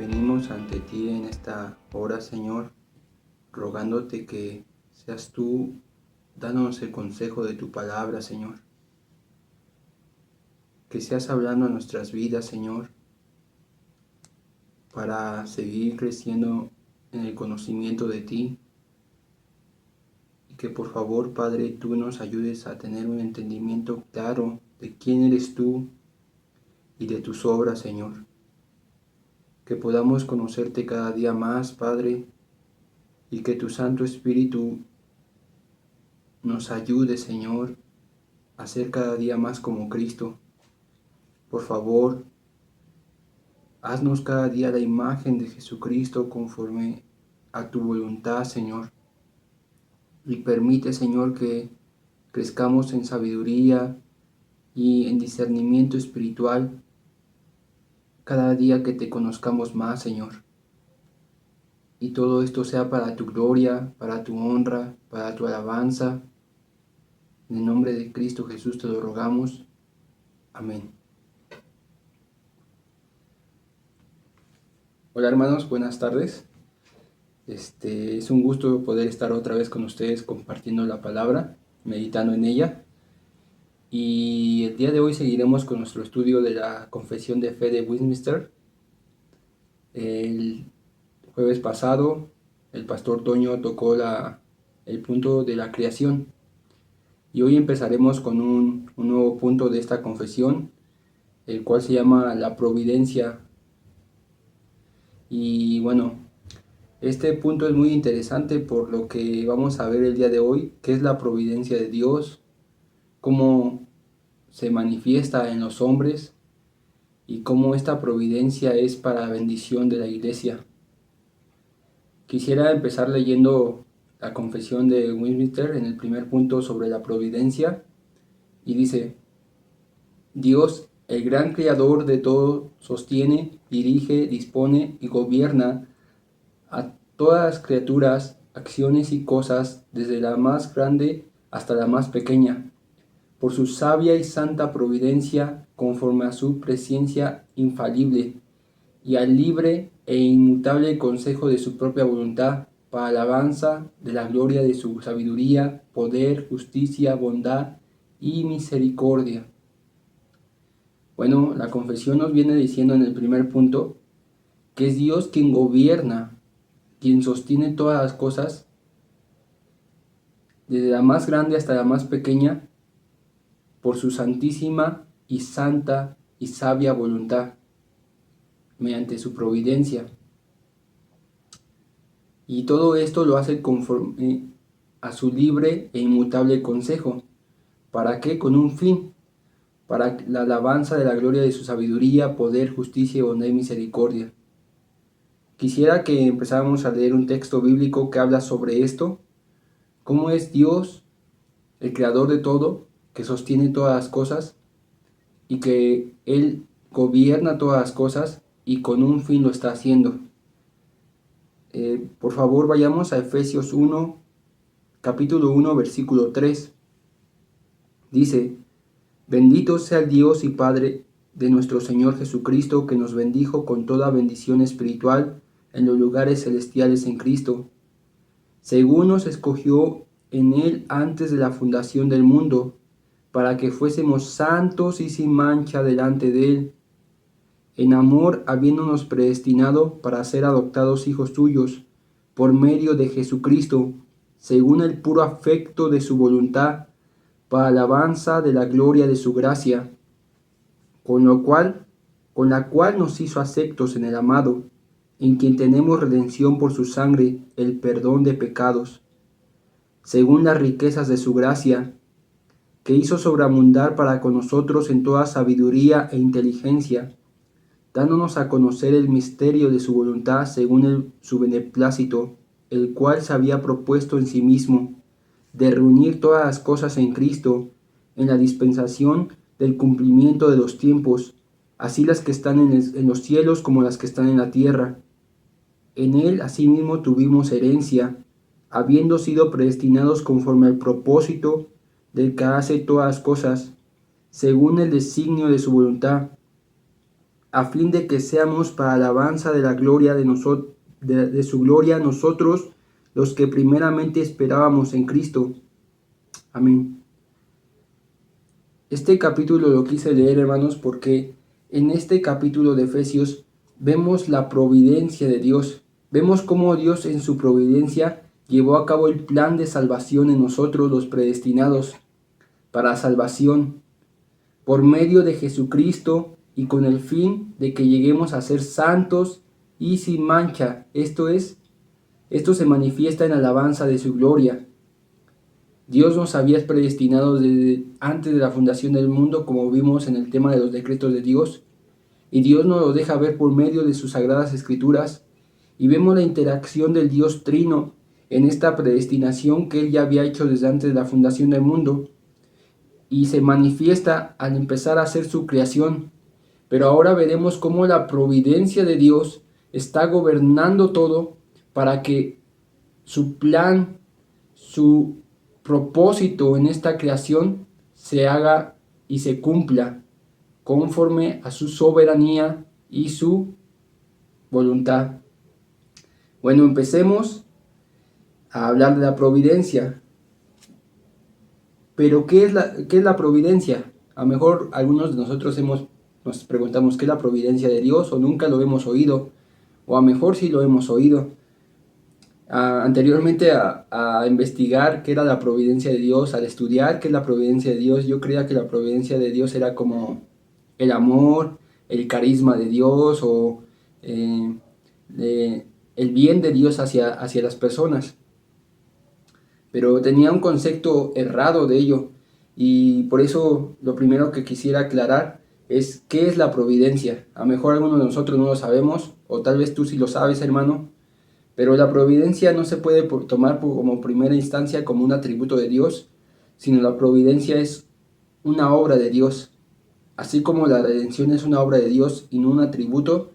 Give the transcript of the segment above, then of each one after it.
Venimos ante ti en esta hora, Señor, rogándote que seas tú dándonos el consejo de tu palabra, Señor. Que seas hablando a nuestras vidas, Señor, para seguir creciendo en el conocimiento de ti. Y que por favor, Padre, tú nos ayudes a tener un entendimiento claro de quién eres tú y de tus obras, Señor. Que podamos conocerte cada día más, Padre, y que tu Santo Espíritu nos ayude, Señor, a ser cada día más como Cristo. Por favor, haznos cada día la imagen de Jesucristo conforme a tu voluntad, Señor. Y permite, Señor, que crezcamos en sabiduría y en discernimiento espiritual cada día que te conozcamos más, Señor. Y todo esto sea para tu gloria, para tu honra, para tu alabanza. En el nombre de Cristo Jesús te lo rogamos. Amén. Hola hermanos, buenas tardes. Es un gusto poder estar otra vez con ustedes compartiendo la palabra, meditando en ella. Y el día de hoy seguiremos con nuestro estudio de la Confesión de Fe de Westminster. El jueves pasado el pastor Toño tocó el punto de la creación. Y hoy empezaremos con un nuevo punto de esta confesión, el cual se llama la providencia. Y bueno, este punto es muy interesante por lo que vamos a ver el día de hoy, qué es la providencia de Dios, cómo se manifiesta en los hombres y cómo esta providencia es para la bendición de la iglesia. Quisiera empezar leyendo la confesión de Westminster en el primer punto sobre la providencia, y dice: Dios, el gran creador de todo, sostiene, dirige, dispone y gobierna a todas las criaturas, acciones y cosas, desde la más grande hasta la más pequeña, por su sabia y santa providencia, conforme a su presciencia infalible, y al libre e inmutable consejo de su propia voluntad, para alabanza de la gloria de su sabiduría, poder, justicia, bondad y misericordia. Bueno, la confesión nos viene diciendo en el primer punto que es Dios quien gobierna, quien sostiene todas las cosas, desde la más grande hasta la más pequeña, por su santísima y santa y sabia voluntad, mediante su providencia. Y todo esto lo hace conforme a su libre e inmutable consejo. ¿Para qué? Con un fin: para la alabanza de la gloria de su sabiduría, poder, justicia, bondad y misericordia. Quisiera que empezáramos a leer un texto bíblico que habla sobre esto, cómo es Dios, el creador de todo, que sostiene todas las cosas y que Él gobierna todas las cosas y con un fin lo está haciendo. Por favor, vayamos a Efesios 1, capítulo 1, versículo 3. Dice: Bendito sea el Dios y Padre de nuestro Señor Jesucristo, que nos bendijo con toda bendición espiritual en los lugares celestiales en Cristo, según nos escogió en Él antes de la fundación del mundo, para que fuésemos santos y sin mancha delante de Él, en amor habiéndonos predestinado para ser adoptados hijos suyos, por medio de Jesucristo, según el puro afecto de su voluntad, para alabanza de la gloria de su gracia, con la cual nos hizo aceptos en el amado, en quien tenemos redención por su sangre, el perdón de pecados, según las riquezas de su gracia, que hizo sobreabundar para con nosotros en toda sabiduría e inteligencia, dándonos a conocer el misterio de su voluntad según su beneplácito, el cual se había propuesto en sí mismo, de reunir todas las cosas en Cristo, en la dispensación del cumplimiento de los tiempos, así las que están en los cielos como las que están en la tierra. En Él asimismo tuvimos herencia, habiendo sido predestinados conforme al propósito del que hace todas las cosas, según el designio de su voluntad, a fin de que seamos para alabanza de la gloria de su gloria nosotros, los que primeramente esperábamos en Cristo. Amén. Este capítulo lo quise leer, hermanos, porque en este capítulo de Efesios vemos la providencia de Dios. Vemos cómo Dios en su providencia llevó a cabo el plan de salvación en nosotros, los predestinados para salvación, por medio de Jesucristo y con el fin de que lleguemos a ser santos y sin mancha. Esto se manifiesta en alabanza de su gloria. Dios nos había predestinado desde antes de la fundación del mundo, como vimos en el tema de los decretos de Dios, y Dios nos lo deja ver por medio de sus sagradas escrituras, y vemos la interacción del Dios Trino en esta predestinación que Él ya había hecho desde antes de la fundación del mundo, y se manifiesta al empezar a hacer su creación. Pero ahora veremos cómo la providencia de Dios está gobernando todo para que su plan, su propósito en esta creación se haga y se cumpla conforme a su soberanía y su voluntad. Bueno, empecemos a hablar de la providencia. Pero ¿qué es la providencia? A lo mejor algunos de nosotros nos preguntamos ¿qué es la providencia de Dios? O nunca lo hemos oído, o a lo mejor sí lo hemos oído. Anteriormente a investigar qué era la providencia de Dios, al estudiar qué es la providencia de Dios, yo creía que la providencia de Dios era como el amor, el carisma de Dios o el bien de Dios hacia las personas. Pero tenía un concepto errado de ello, y por eso lo primero que quisiera aclarar es qué es la providencia. A lo mejor algunos de nosotros no lo sabemos, o tal vez tú sí lo sabes, hermano, pero la providencia no se puede tomar como primera instancia como un atributo de Dios, sino la providencia es una obra de Dios. Así como la redención es una obra de Dios y no un atributo,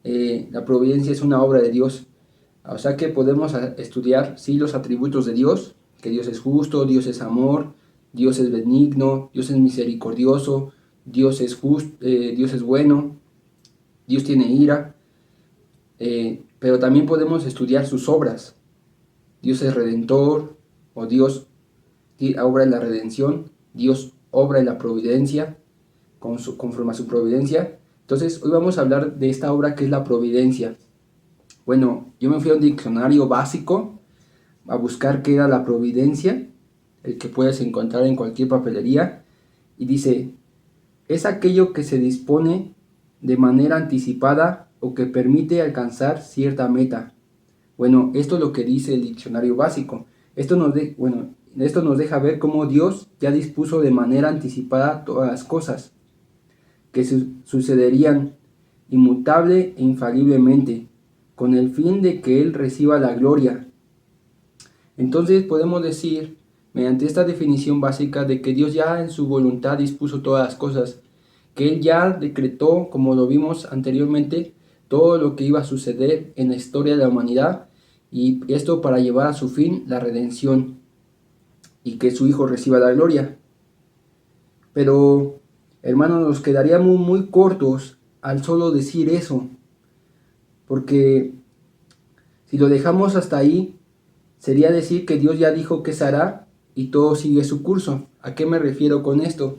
la providencia es una obra de Dios. O sea que podemos estudiar, sí, los atributos de Dios, que Dios es justo, Dios es amor, Dios es benigno, Dios es misericordioso, Dios es justo, Dios es bueno, Dios tiene ira, pero también podemos estudiar sus obras. Dios es redentor, o Dios obra en la redención, Dios obra en la providencia, conforme a su providencia. Entonces, hoy vamos a hablar de esta obra que es la providencia. Bueno, yo me fui a un diccionario básico a buscar qué era la providencia, el que puedes encontrar en cualquier papelería, y dice, es aquello que se dispone de manera anticipada o que permite alcanzar cierta meta. Bueno, esto es lo que dice el diccionario básico. Esto nos deja ver cómo Dios ya dispuso de manera anticipada todas las cosas que sucederían inmutable e infaliblemente, con el fin de que Él reciba la gloria. Entonces podemos decir, mediante esta definición básica, de que Dios ya en su voluntad dispuso todas las cosas, que Él ya decretó, como lo vimos anteriormente, todo lo que iba a suceder en la historia de la humanidad, y esto para llevar a su fin la redención, y que su Hijo reciba la gloria. Pero, hermanos, nos quedaríamos muy cortos al solo decir eso, porque si lo dejamos hasta ahí, sería decir que Dios ya dijo que se hará y todo sigue su curso. ¿A qué me refiero con esto?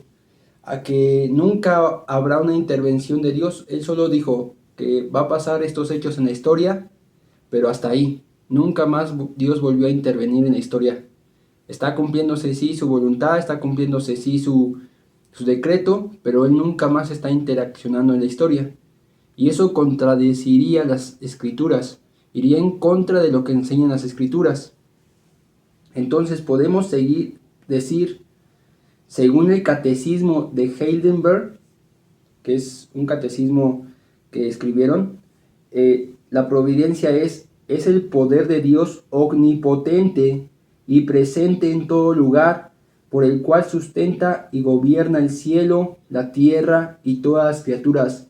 A que nunca habrá una intervención de Dios. Él solo dijo que va a pasar estos hechos en la historia, pero hasta ahí. Nunca más Dios volvió a intervenir en la historia. Está cumpliéndose sí su voluntad, está cumpliéndose sí su decreto, pero Él nunca más está interaccionando en la historia. Y eso contradeciría las escrituras, iría en contra de lo que enseñan las escrituras. Entonces podemos decir, según el catecismo de Heidelberg, que es un catecismo que escribieron, la providencia es el poder de Dios omnipotente y presente en todo lugar, por el cual sustenta y gobierna el cielo, la tierra y todas las criaturas,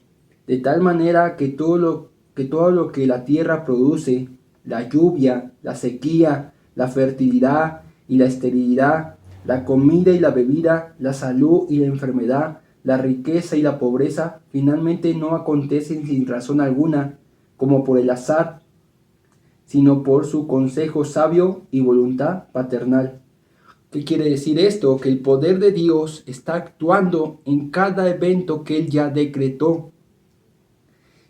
de tal manera que todo lo que la tierra produce, la lluvia, la sequía, la fertilidad y la esterilidad, la comida y la bebida, la salud y la enfermedad, la riqueza y la pobreza finalmente no acontecen sin razón alguna, como por el azar, sino por su consejo sabio y voluntad paternal. ¿Qué quiere decir esto? Que el poder de Dios está actuando en cada evento que Él ya decretó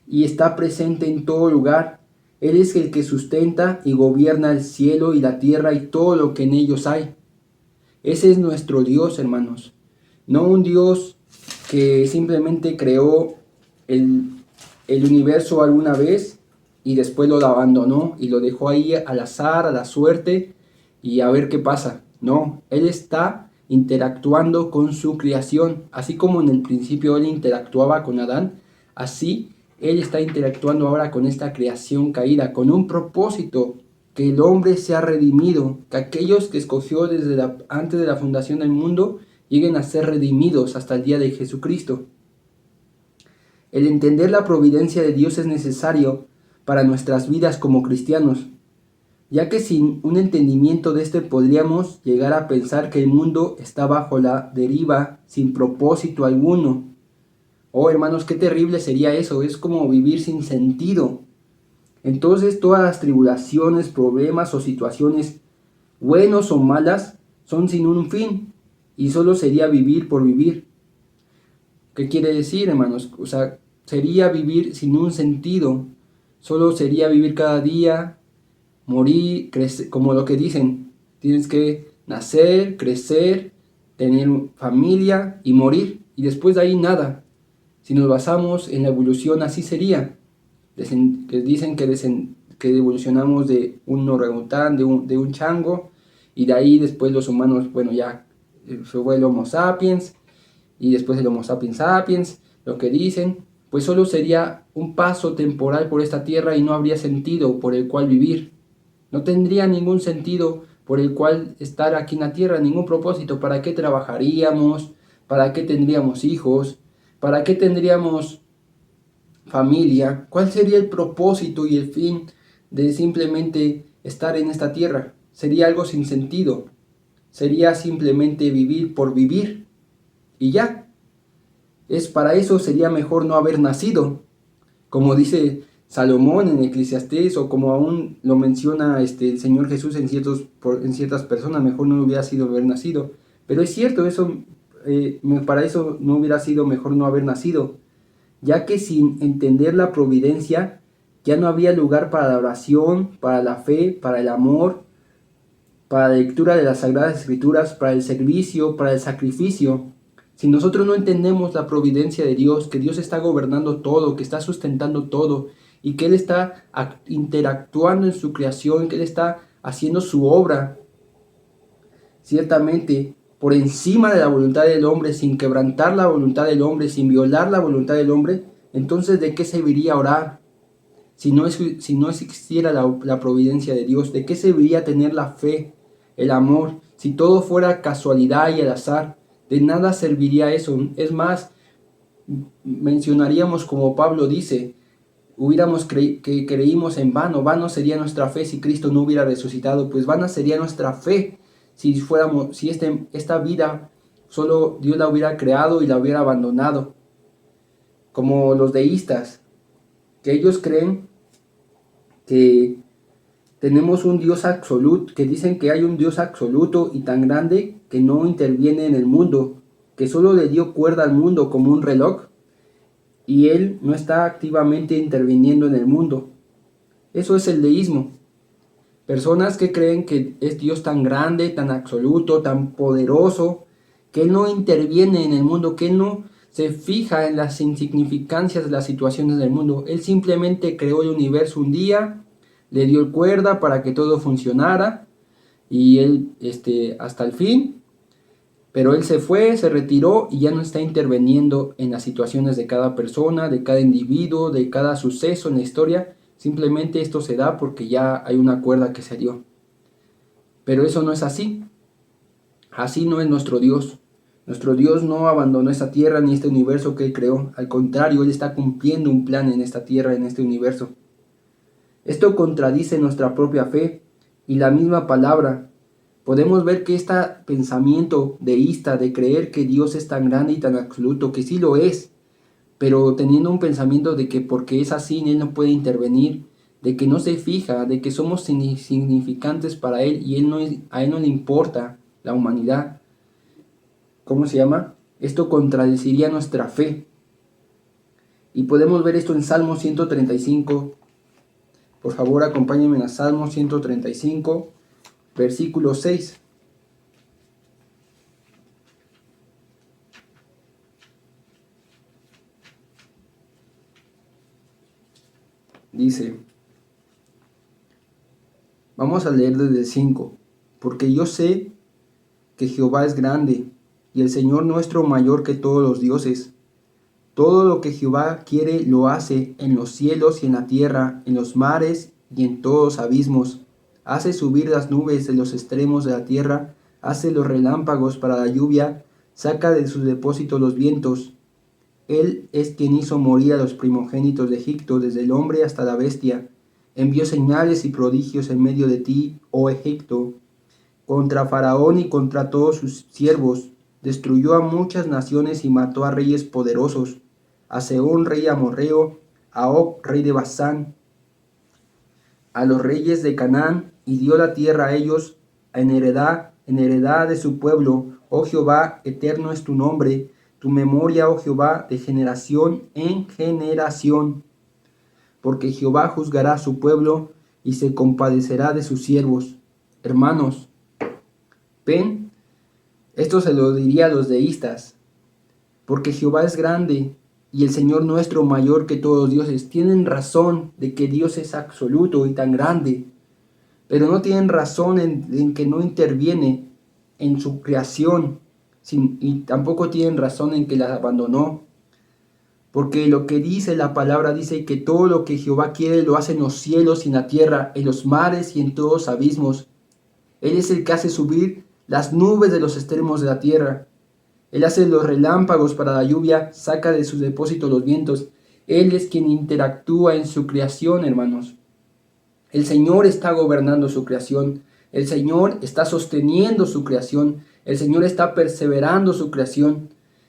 y está presente en todo lugar. Él es el que sustenta y gobierna el cielo y la tierra y todo lo que en ellos hay. Ese es nuestro Dios, hermanos. No un Dios que simplemente creó el, el universo alguna vez y después lo abandonó y lo dejó ahí al azar, a la suerte y a ver qué pasa. No, Él está interactuando con su creación, así como en el principio Él interactuaba con Adán, así Él está interactuando ahora con esta creación caída, con un propósito, que el hombre sea redimido, que aquellos que escogió antes de la fundación del mundo lleguen a ser redimidos hasta el día de Jesucristo. El entender la providencia de Dios es necesario para nuestras vidas como cristianos, ya que sin un entendimiento de este podríamos llegar a pensar que el mundo está bajo la deriva sin propósito alguno. Oh, hermanos, qué terrible sería eso, es como vivir sin sentido. Entonces todas las tribulaciones, problemas o situaciones, buenos o malas, son sin un fin y solo sería vivir por vivir. ¿Qué quiere decir, hermanos? O sea, sería vivir sin un sentido, solo sería vivir cada día, morir, crecer, como lo que dicen, tienes que nacer, crecer, tener familia y morir, y después de ahí nada. Si nos basamos en la evolución, así sería. Que dicen que evolucionamos de un orangután, de un chango, y de ahí después los humanos, bueno, ya se fue el Homo sapiens, y después el Homo sapiens sapiens, lo que dicen, pues solo sería un paso temporal por esta tierra y no habría sentido por el cual vivir. No tendría ningún sentido por el cual estar aquí en la tierra, ningún propósito. ¿Para qué trabajaríamos? ¿Para qué tendríamos hijos? ¿Para qué tendríamos familia? ¿Cuál sería el propósito y el fin de simplemente estar en esta tierra? Sería algo sin sentido. Sería simplemente vivir por vivir. Y ya. Para eso sería mejor no haber nacido. Como dice Salomón en Eclesiastés, o como aún lo menciona el Señor Jesús en ciertas personas, mejor no hubiera sido haber nacido. Pero es cierto, para eso no hubiera sido mejor no haber nacido, ya que sin entender la providencia ya no había lugar para la oración, para la fe, para el amor, para la lectura de las Sagradas Escrituras, para el servicio, para el sacrificio. Si nosotros no entendemos la providencia de Dios, que Dios está gobernando todo, que está sustentando todo, y que Él está interactuando en su creación, que Él está haciendo su obra, ciertamente por encima de la voluntad del hombre, sin quebrantar la voluntad del hombre, sin violar la voluntad del hombre, entonces ¿de qué serviría orar? Si no existiera la providencia de Dios, ¿de qué serviría tener la fe, el amor? Si todo fuera casualidad y al azar, de nada serviría eso. Es más, mencionaríamos como Pablo dice, que creímos en vano. Vano sería nuestra fe si Cristo no hubiera resucitado, pues vana sería nuestra fe si esta vida solo Dios la hubiera creado y la hubiera abandonado. Como los deístas, que ellos creen que tenemos un Dios absoluto, que dicen que hay un Dios absoluto y tan grande que no interviene en el mundo, que solo le dio cuerda al mundo como un reloj, y Él no está activamente interviniendo en el mundo. Eso es el deísmo. Personas que creen que es Dios tan grande, tan absoluto, tan poderoso, que Él no interviene en el mundo, que Él no se fija en las insignificancias de las situaciones del mundo. Él simplemente creó el universo un día, le dio cuerda para que todo funcionara, y Él hasta el fin. Pero Él se fue, se retiró y ya no está interviniendo en las situaciones de cada persona, de cada individuo, de cada suceso en la historia. Simplemente esto se da porque ya hay una cuerda que se dio. Pero eso no es así. Así no es nuestro Dios. Nuestro Dios no abandonó esta tierra ni este universo que Él creó. Al contrario, Él está cumpliendo un plan en esta tierra, en este universo. Esto contradice nuestra propia fe y la misma palabra podemos ver que este pensamiento deísta de creer que Dios es tan grande y tan absoluto, que sí lo es, pero teniendo un pensamiento de que porque es así, Él no puede intervenir, de que no se fija, de que somos insignificantes para Él y a Él no le importa la humanidad. ¿Cómo se llama? Esto contradeciría nuestra fe. Y podemos ver esto en Salmo 135. Por favor, acompáñenme a Salmo 135, versículo 6. Dice, vamos a leer desde el 5. Porque yo sé que Jehová es grande, y el Señor nuestro mayor que todos los dioses. Todo lo que Jehová quiere lo hace en los cielos y en la tierra, en los mares y en todos los abismos. Hace subir las nubes de los extremos de la tierra, hace los relámpagos para la lluvia, saca de sus depósitos los vientos. Él es quien hizo morir a los primogénitos de Egipto, desde el hombre hasta la bestia. Envió señales y prodigios en medio de ti, oh Egipto, contra Faraón y contra todos sus siervos. Destruyó a muchas naciones y mató a reyes poderosos, a Sehón rey amorreo, a Og rey de Basán, a los reyes de Canaán, y dio la tierra a ellos en heredad de su pueblo. Oh Jehová, eterno es tu nombre, tu memoria, oh Jehová, de generación en generación. Porque Jehová juzgará a su pueblo y se compadecerá de sus siervos. Hermanos, ven, esto se lo diría a los deístas, porque Jehová es grande y el Señor nuestro mayor que todos los dioses. Tienen razón de que Dios es absoluto y tan grande, pero no tienen razón en que no interviene en su creación, y tampoco tienen razón en que la abandonó. Porque lo que dice la palabra dice que todo lo que Jehová quiere lo hace en los cielos y en la tierra, en los mares y en todos los abismos. Él es el que hace subir las nubes de los extremos de la tierra. Él hace los relámpagos para la lluvia, saca de sus depósitos los vientos. Él es quien interactúa en su creación, hermanos. El Señor está gobernando su creación. El Señor está sosteniendo su creación. El Señor está perseverando su creación.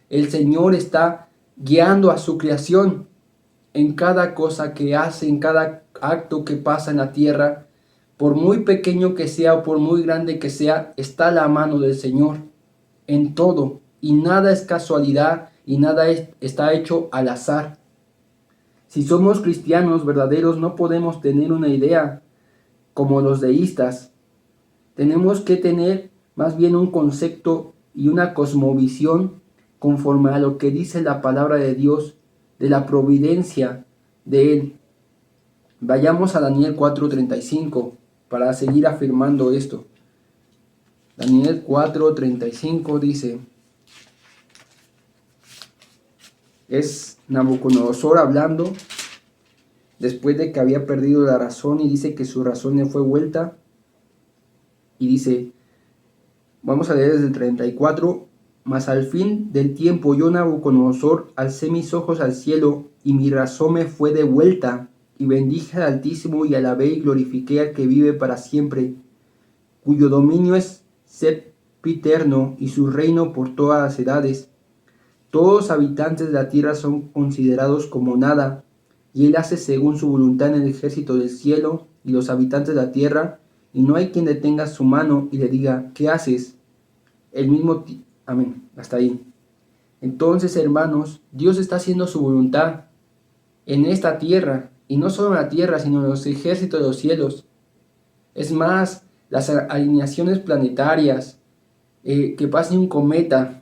El Señor está guiando a su creación en cada cosa que hace, en cada acto que pasa en la tierra. Por muy pequeño que sea o por muy grande que sea, está la mano del Señor en todo. Y nada es casualidad y nada está hecho al azar. Si somos cristianos verdaderos, no podemos tener una idea como los deístas. Tenemos que tener más bien un concepto y una cosmovisión conforme a lo que dice la palabra de Dios, de la providencia de Él. Vayamos a Daniel 4:35 para seguir afirmando esto. Daniel 4:35 dice, es Nabucodonosor hablando después de que había perdido la razón, y dice que su razón le fue vuelta. Y dice, vamos a leer desde el 34, mas al fin del tiempo yo, Nabucodonosor, alcé mis ojos al cielo y mi razón me fue devuelta, y bendije al Altísimo y alabé y glorifiqué al que vive para siempre, cuyo dominio es sempiterno y su reino por todas las edades. Todos los habitantes de la tierra son considerados como nada, y él hace según su voluntad en el ejército del cielo y los habitantes de la tierra, y no hay quien detenga su mano y le diga, ¿qué haces? El mismo amén, hasta ahí. Entonces, hermanos, Dios está haciendo su voluntad en esta tierra, y no solo en la tierra, sino en los ejércitos de los cielos. Es más, las alineaciones planetarias, que pase un cometa,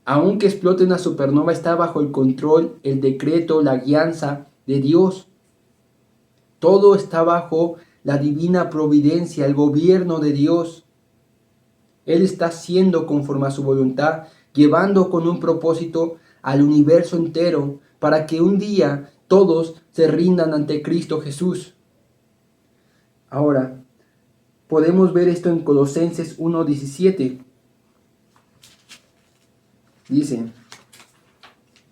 aunque explote una supernova, está bajo el control, el decreto, la guianza de Dios. Todo está bajo la divina providencia, el gobierno de Dios. Él está haciendo conforme a su voluntad, llevando con un propósito al universo entero, para que un día todos se rindan ante Cristo Jesús. Ahora, podemos ver esto en Colosenses 1:17. Dice,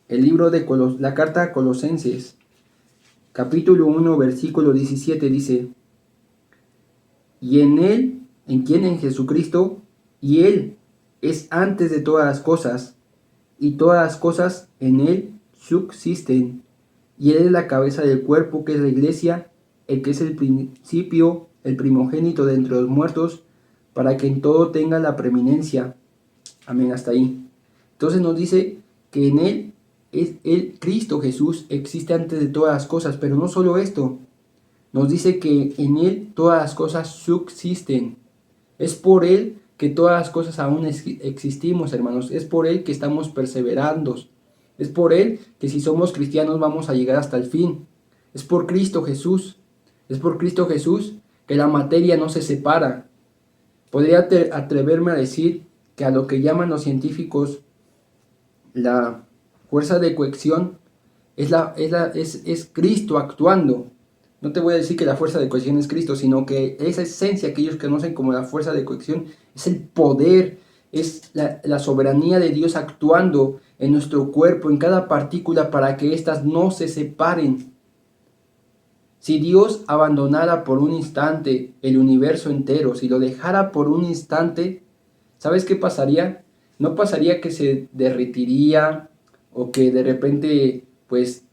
el libro de la carta a Colosenses, capítulo 1, versículo 17, dice, y en él, ¿En quién? En Jesucristo. Y Él es antes de todas las cosas, y todas las cosas en Él subsisten. Y Él es la cabeza del cuerpo, que es la iglesia, el que es el principio, el primogénito de entre los muertos, para que en todo tenga la preeminencia. Amén, hasta ahí. Entonces nos dice que en Él, Cristo Jesús, existe antes de todas las cosas, pero no solo esto, nos dice que en Él todas las cosas subsisten. Es por Él que todas las cosas aún existimos, hermanos. Es por Él que estamos perseverando. Es por Él que si somos cristianos vamos a llegar hasta el fin. Es por Cristo Jesús. Es por Cristo Jesús que la materia no se separa. Podría atreverme a decir que a lo que llaman los científicos la fuerza de cohesión es Cristo actuando. No te voy a decir que la fuerza de cohesión es Cristo, sino que esa esencia que ellos conocen como la fuerza de cohesión es el poder, es la soberanía de Dios actuando en nuestro cuerpo, en cada partícula, para que éstas no se separen. Si Dios abandonara por un instante el universo entero, si lo dejara por un instante, ¿sabes qué pasaría? No pasaría que se derretiría o que de repente, pues,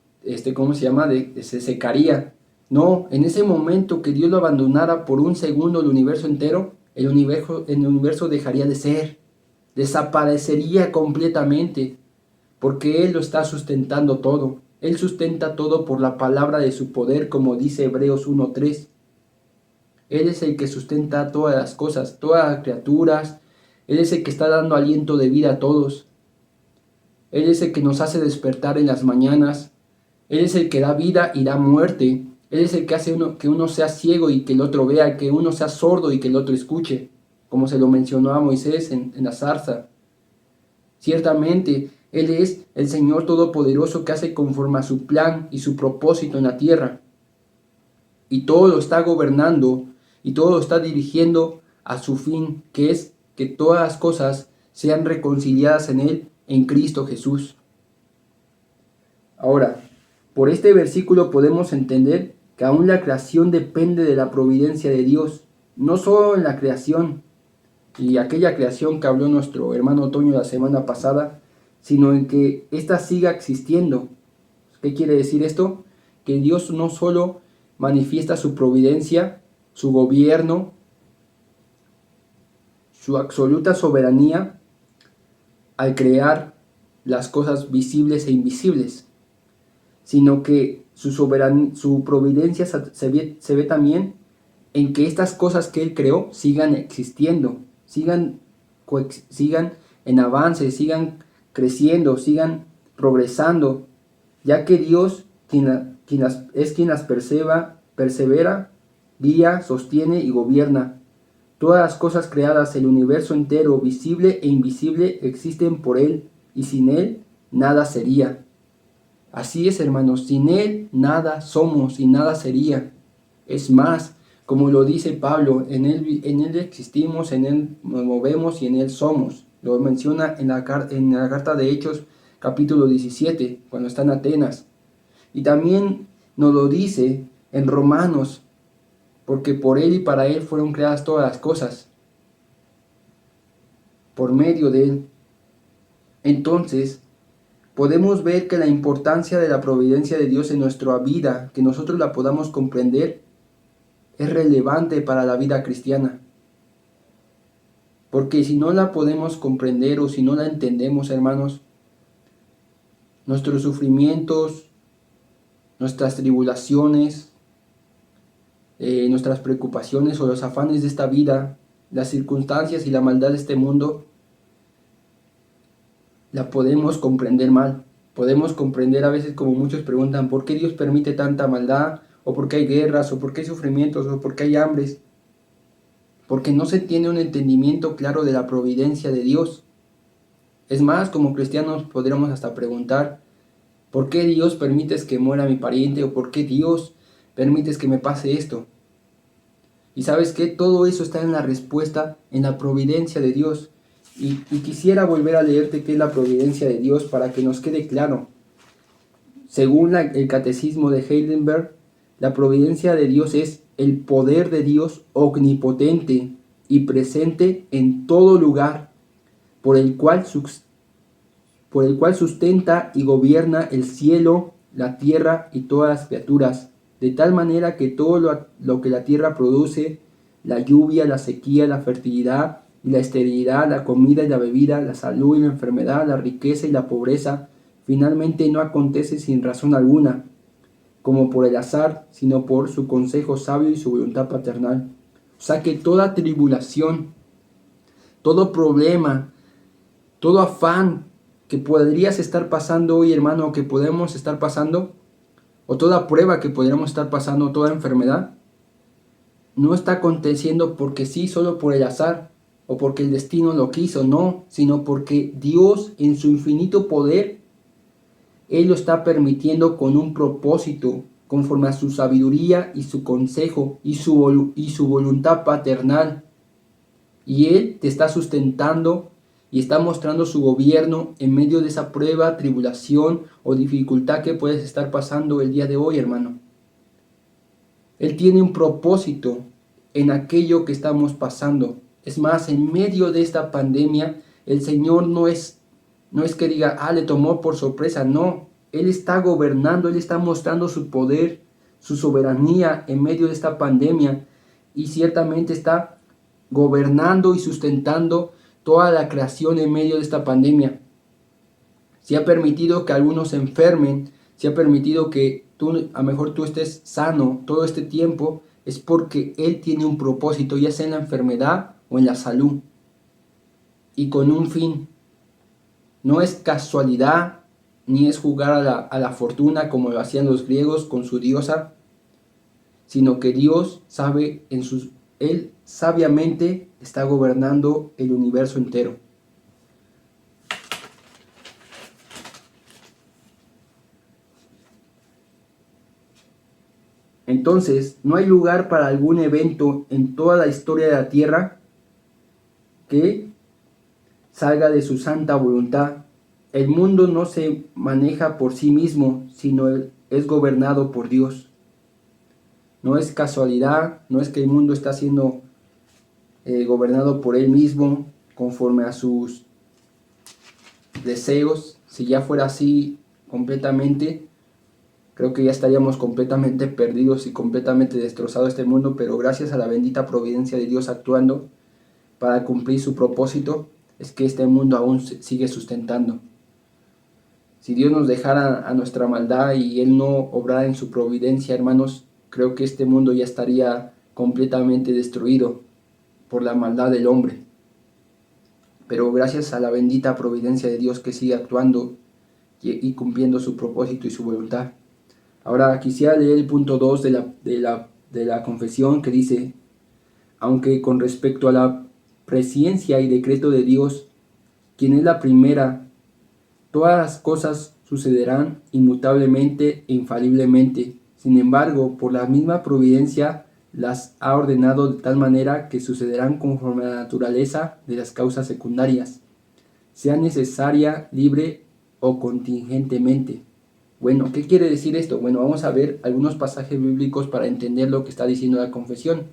¿cómo se llama? Se secaría. No, en ese momento que Dios lo abandonara por un segundo el universo entero, el universo dejaría de ser, desaparecería completamente, porque Él lo está sustentando todo. Él sustenta todo por la palabra de su poder, como dice Hebreos 1:3. Él es el que sustenta todas las cosas, todas las criaturas. Él es el que está dando aliento de vida a todos. Él es el que nos hace despertar en las mañanas. Él es el que da vida y da muerte. Él es el que hace que uno sea ciego y que el otro vea, que uno sea sordo y que el otro escuche, como se lo mencionó a Moisés en la zarza. Ciertamente, Él es el Señor Todopoderoso que hace conforme a su plan y su propósito en la tierra. Y todo lo está gobernando y todo lo está dirigiendo a su fin, que es que todas las cosas sean reconciliadas en Él, en Cristo Jesús. Ahora, por este versículo podemos entender que aún la creación depende de la providencia de Dios, no solo en la creación, y aquella creación que habló nuestro hermano Toño la semana pasada, sino en que ésta siga existiendo. ¿Qué quiere decir esto? Que Dios no solo manifiesta su providencia, su gobierno, su absoluta soberanía al crear las cosas visibles e invisibles, sino que su providencia se ve también en que estas cosas que Él creó sigan existiendo, sigan en avance, sigan creciendo, sigan progresando, ya que Dios es quien las persevera, guía, sostiene y gobierna. Todas las cosas creadas, el universo entero, visible e invisible, existen por Él, y sin Él nada sería. Así es, hermanos, sin Él nada somos y nada sería. Es más, como lo dice Pablo, en Él existimos, en Él nos movemos y en Él somos. Lo menciona en la carta de Hechos, capítulo 17, cuando está en Atenas. Y también nos lo dice en Romanos, porque por Él y para Él fueron creadas todas las cosas, por medio de Él. Entonces, podemos ver que la importancia de la providencia de Dios en nuestra vida, que nosotros la podamos comprender, es relevante para la vida cristiana. Porque si no la podemos comprender o si no la entendemos, hermanos, nuestros sufrimientos, nuestras tribulaciones, nuestras preocupaciones o los afanes de esta vida, las circunstancias y la maldad de este mundo, la podemos comprender mal. Podemos comprender a veces, como muchos preguntan, ¿por qué Dios permite tanta maldad? ¿O por qué hay guerras? ¿O por qué hay sufrimientos? ¿O por qué hay hambres? Porque no se tiene un entendimiento claro de la providencia de Dios. Es más, como cristianos podríamos hasta preguntar, ¿por qué Dios permites que muera mi pariente? ¿O por qué Dios permites que me pase esto? Y sabes que todo eso está en la respuesta, en la providencia de Dios. Y quisiera volver a leerte qué es la providencia de Dios para que nos quede claro. Según el catecismo de Heidelberg, la providencia de Dios es el poder de Dios omnipotente y presente en todo lugar, por el cual sustenta y gobierna el cielo, la tierra y todas las criaturas, de tal manera que todo lo que la tierra produce, la lluvia, la sequía, la fertilidad y la esterilidad, la comida y la bebida, la salud y la enfermedad, la riqueza y la pobreza, finalmente no acontece sin razón alguna, como por el azar, sino por su consejo sabio y su voluntad paternal. O sea que toda tribulación, todo problema, todo afán que podrías estar pasando hoy, hermano, o que podemos estar pasando, o toda prueba que podríamos estar pasando, toda enfermedad, no está aconteciendo porque sí, solo por el azar, o porque el destino lo quiso, no, sino porque Dios en su infinito poder, Él lo está permitiendo con un propósito, conforme a su sabiduría y su consejo y su voluntad paternal. Y Él te está sustentando y está mostrando su gobierno en medio de esa prueba, tribulación o dificultad que puedes estar pasando el día de hoy, hermano. Él tiene un propósito en aquello que estamos pasando. Es más, en medio de esta pandemia, el Señor no es que diga, le tomó por sorpresa, no. Él está gobernando, Él está mostrando su poder, su soberanía en medio de esta pandemia y ciertamente está gobernando y sustentando toda la creación en medio de esta pandemia. Si ha permitido que algunos se enfermen, si ha permitido que a lo mejor tú estés sano todo este tiempo, es porque Él tiene un propósito, ya sea en la enfermedad o en la salud, y con un fin. No es casualidad, ni es jugar a la fortuna como lo hacían los griegos con su diosa, sino que Dios sabe Él sabiamente está gobernando el universo entero. Entonces, no hay lugar para algún evento en toda la historia de la tierra que salga de su santa voluntad. El mundo no se maneja por sí mismo, sino es gobernado por Dios. No es casualidad, no es que el mundo está siendo gobernado por Él mismo, conforme a sus deseos. Si ya fuera así completamente, creo que ya estaríamos completamente perdidos y completamente destrozado este mundo, pero gracias a la bendita providencia de Dios actuando para cumplir su propósito, es que este mundo aún sigue sustentando. Si Dios nos dejara a nuestra maldad y Él no obrara en su providencia, hermanos, creo que este mundo ya estaría completamente destruido por la maldad del hombre. Pero gracias a la bendita providencia de Dios que sigue actuando y cumpliendo su propósito y su voluntad. Ahora quisiera leer el punto 2 de la confesión que dice: aunque con respecto a la presciencia y decreto de Dios, quien es la primera, todas las cosas sucederán inmutablemente e infaliblemente. Sin embargo, por la misma providencia las ha ordenado de tal manera que sucederán conforme a la naturaleza de las causas secundarias, sea necesaria, libre o contingentemente. Bueno, ¿qué quiere decir esto? Bueno, vamos a ver algunos pasajes bíblicos para entender lo que está diciendo la confesión,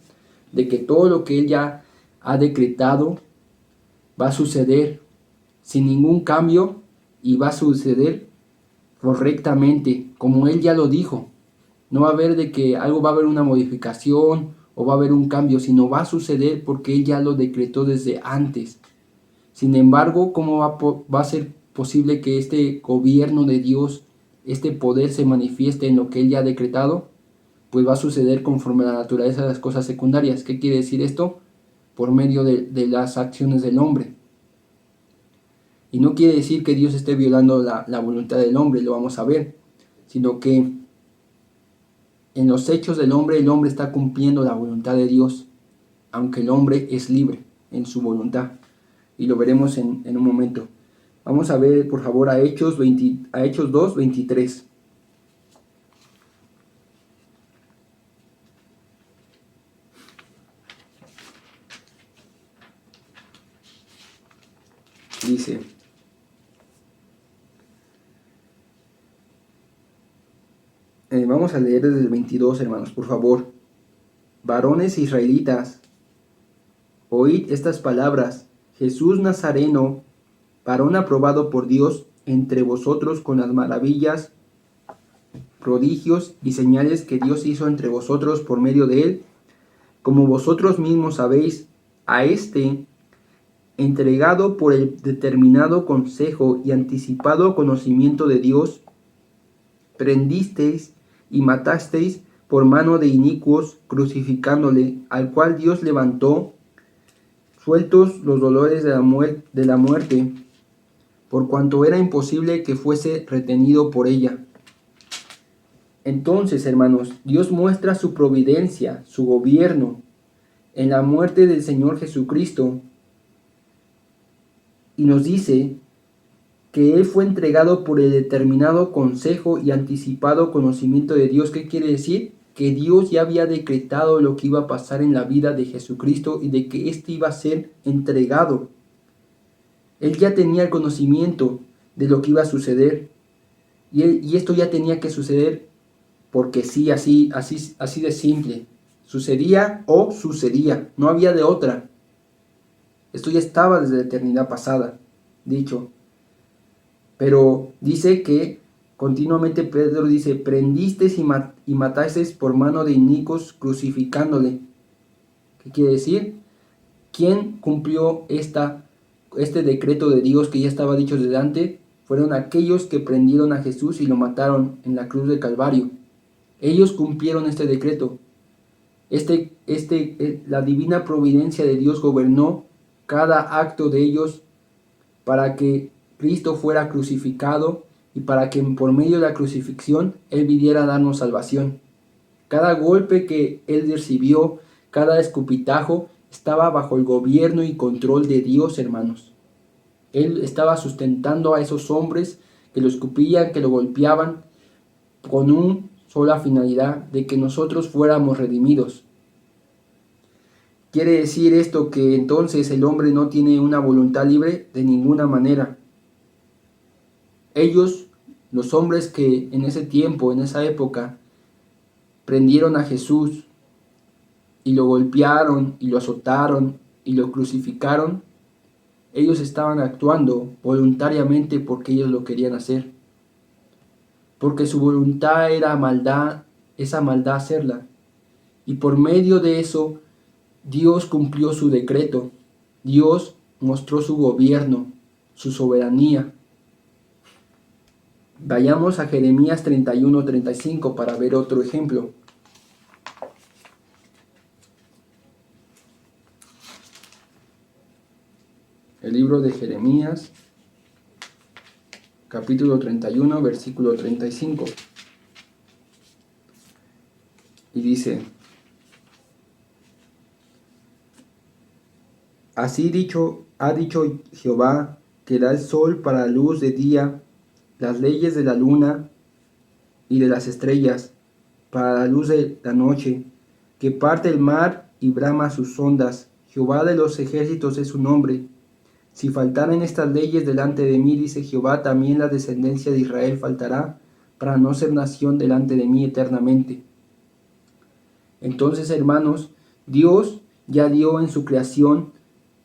de que todo lo que Él ya ha decretado va a suceder sin ningún cambio y va a suceder correctamente, como Él ya lo dijo. No va a haber de que algo va a haber una modificación o va a haber un cambio, sino va a suceder porque Él ya lo decretó desde antes. Sin embargo, ¿cómo va a ser posible que este gobierno de Dios, este poder se manifieste en lo que Él ya ha decretado? Pues va a suceder conforme a la naturaleza de las cosas secundarias. ¿Qué quiere decir esto? Por medio de las acciones del hombre. Y no quiere decir que Dios esté violando la voluntad del hombre, lo vamos a ver, sino que en los hechos del hombre, el hombre está cumpliendo la voluntad de Dios, aunque el hombre es libre en su voluntad. Y lo veremos en un momento. Vamos a ver, por favor, a Hechos 2, 23. Dice: vamos a leer desde el 22, hermanos, por favor. Varones israelitas, Oíd estas palabras: Jesús Nazareno, varón aprobado por Dios entre vosotros con las maravillas, prodigios y señales que Dios hizo entre vosotros por medio de él, como vosotros mismos sabéis, a este, entregado por el determinado consejo y anticipado conocimiento de Dios, prendisteis y matasteis por mano de inicuos, crucificándole, al cual Dios levantó, sueltos los dolores de la muerte, por cuanto era imposible que fuese retenido por ella. Entonces, hermanos, Dios muestra su providencia, su gobierno, en la muerte del Señor Jesucristo, y nos dice que Él fue entregado por el determinado consejo y anticipado conocimiento de Dios. ¿Qué quiere decir? Que Dios ya había decretado lo que iba a pasar en la vida de Jesucristo y de que éste iba a ser entregado. Él ya tenía el conocimiento de lo que iba a suceder, y esto ya tenía que suceder porque sí, así de simple. Sucedía o sucedía, no había de otra. Esto ya estaba desde la eternidad pasada, dicho. Pero dice que continuamente Pedro dice: prendisteis y matasteis por mano de inicuos, crucificándole. ¿Qué quiere decir? ¿Quién cumplió este decreto de Dios que ya estaba dicho desde antes? Fueron aquellos que prendieron a Jesús y lo mataron en la cruz de Calvario. Ellos cumplieron este decreto. La divina providencia de Dios gobernó cada acto de ellos para que Cristo fuera crucificado y para que por medio de la crucifixión Él viniera a darnos salvación. Cada golpe que Él recibió, cada escupitajo, estaba bajo el gobierno y control de Dios, hermanos. Él estaba sustentando a esos hombres que lo escupían, que lo golpeaban, con una sola finalidad: de que nosotros fuéramos redimidos. ¿Quiere decir esto que entonces el hombre no tiene una voluntad libre? De ninguna manera. Ellos, los hombres que en ese tiempo, en esa época, prendieron a Jesús y lo golpearon y lo azotaron y lo crucificaron, ellos estaban actuando voluntariamente porque ellos lo querían hacer. Porque su voluntad era maldad, esa maldad hacerla. Y por medio de eso, Dios cumplió su decreto. Dios mostró su gobierno, su soberanía. Vayamos a Jeremías 31-35 para ver otro ejemplo. El libro de Jeremías, capítulo 31, versículo 35. Y dice: Así ha dicho Jehová, que da el sol para la luz de día, las leyes de la luna y de las estrellas, para la luz de la noche, que parte el mar y brama sus ondas. Jehová de los ejércitos es su nombre. Si faltaren estas leyes delante de mí, dice Jehová, también la descendencia de Israel faltará, para no ser nación delante de mí eternamente. Entonces, hermanos, Dios ya dio en su creación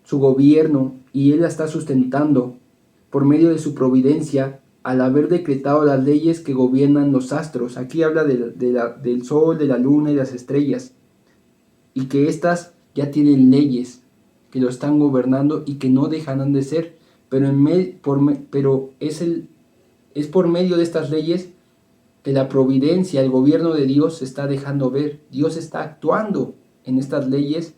su gobierno, y Él la está sustentando por medio de su providencia, al haber decretado las leyes que gobiernan los astros. Aquí habla del sol, de la luna y de las estrellas, y que éstas ya tienen leyes que lo están gobernando y que no dejarán de ser, pero es por medio de estas leyes que la providencia, el gobierno de Dios se está dejando ver. Dios está actuando en estas leyes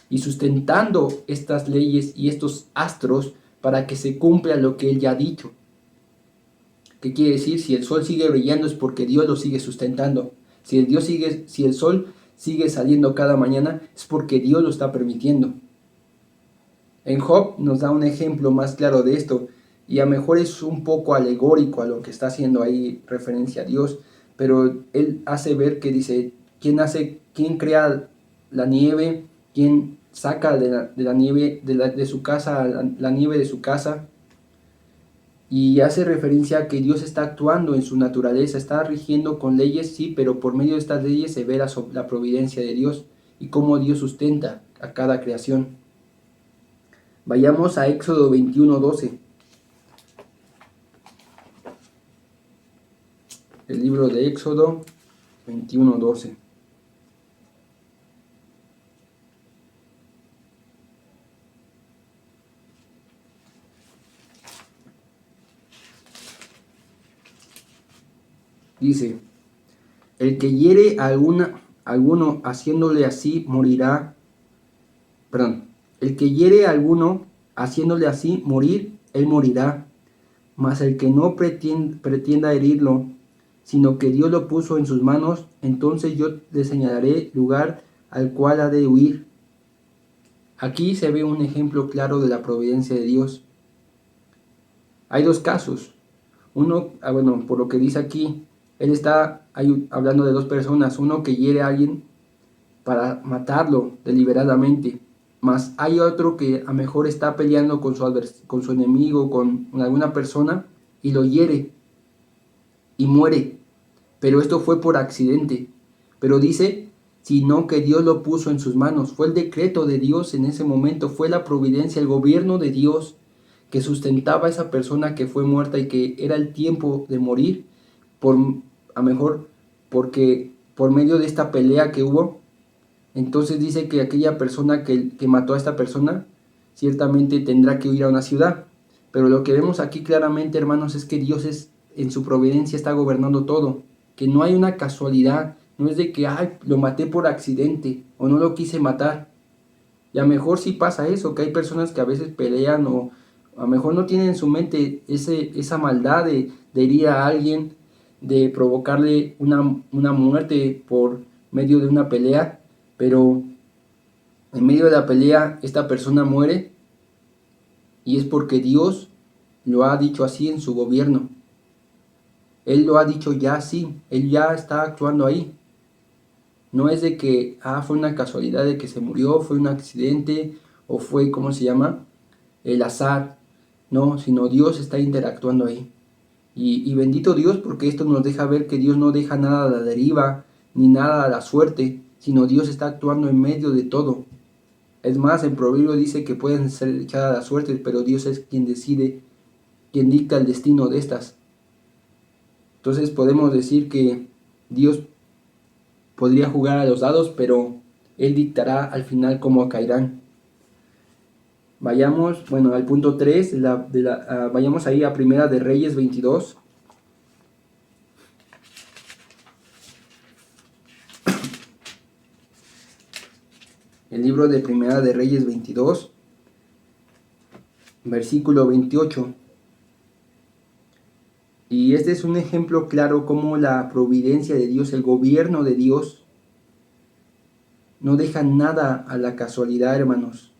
y sustentando estas leyes y estos astros para que se cumpla lo que Él ya ha dicho. ¿Qué quiere decir? Si el sol sigue brillando es porque Dios lo sigue sustentando. Si el sol sigue saliendo cada mañana es porque Dios lo está permitiendo. En Job nos da un ejemplo más claro de esto, y a lo mejor es un poco alegórico a lo que está haciendo ahí referencia a Dios, pero él hace ver que dice: ¿quién crea la nieve? ¿Quién saca de la nieve de su casa la nieve de su casa? Y hace referencia a que Dios está actuando en su naturaleza, está rigiendo con leyes, sí, pero por medio de estas leyes se ve la providencia de Dios y cómo Dios sustenta a cada creación. Vayamos a Éxodo 21:12. El libro de Éxodo 21:12. Dice: el que hiere a alguno haciéndole así morirá. Perdón. El que hiere a alguno haciéndole así morir, él morirá. Mas el que no pretenda herirlo, sino que Dios lo puso en sus manos, entonces yo le señalaré lugar al cual ha de huir. Aquí se ve un ejemplo claro de la providencia de Dios. Hay dos casos. Uno, bueno, por lo que dice aquí, él está hablando de dos personas. Uno que hiere a alguien para matarlo deliberadamente. Mas hay otro que a lo mejor está peleando con su enemigo, con alguna persona, y lo hiere y muere. Pero esto fue por accidente. Pero dice, sino que Dios lo puso en sus manos. Fue el decreto de Dios en ese momento, fue la providencia, el gobierno de Dios que sustentaba a esa persona que fue muerta y que era el tiempo de morir, a lo mejor porque por medio de esta pelea que hubo. Entonces dice que aquella persona que mató a esta persona ciertamente tendrá que huir a una ciudad. Pero lo que vemos aquí claramente, hermanos, es que Dios en su providencia está gobernando todo. Que no hay una casualidad, no es de que lo maté por accidente o no lo quise matar. Y a lo mejor sí pasa eso, que hay personas que a veces pelean o a lo mejor no tienen en su mente esa maldad de herir a alguien, de provocarle una muerte por medio de una pelea, pero en medio de la pelea esta persona muere y es porque Dios lo ha dicho así en su gobierno. Él lo ha dicho ya así, Él ya está actuando ahí. No es de que, fue una casualidad de que se murió, fue un accidente o fue, ¿cómo se llama? El azar. No, sino Dios está interactuando ahí. Y bendito Dios, porque esto nos deja ver que Dios no deja nada a la deriva, ni nada a la suerte, sino Dios está actuando en medio de todo. Es más, en Proverbio dice que pueden ser echadas a la suerte, pero Dios es quien decide, quien dicta el destino de estas. Entonces podemos decir que Dios podría jugar a los dados, pero Él dictará al final cómo caerán. Vayamos, al punto 3, vayamos ahí a Primera de Reyes 22. El libro de Primera de Reyes 22, versículo 28. Y este es un ejemplo claro cómo la providencia de Dios, el gobierno de Dios, no deja nada a la casualidad, hermanos.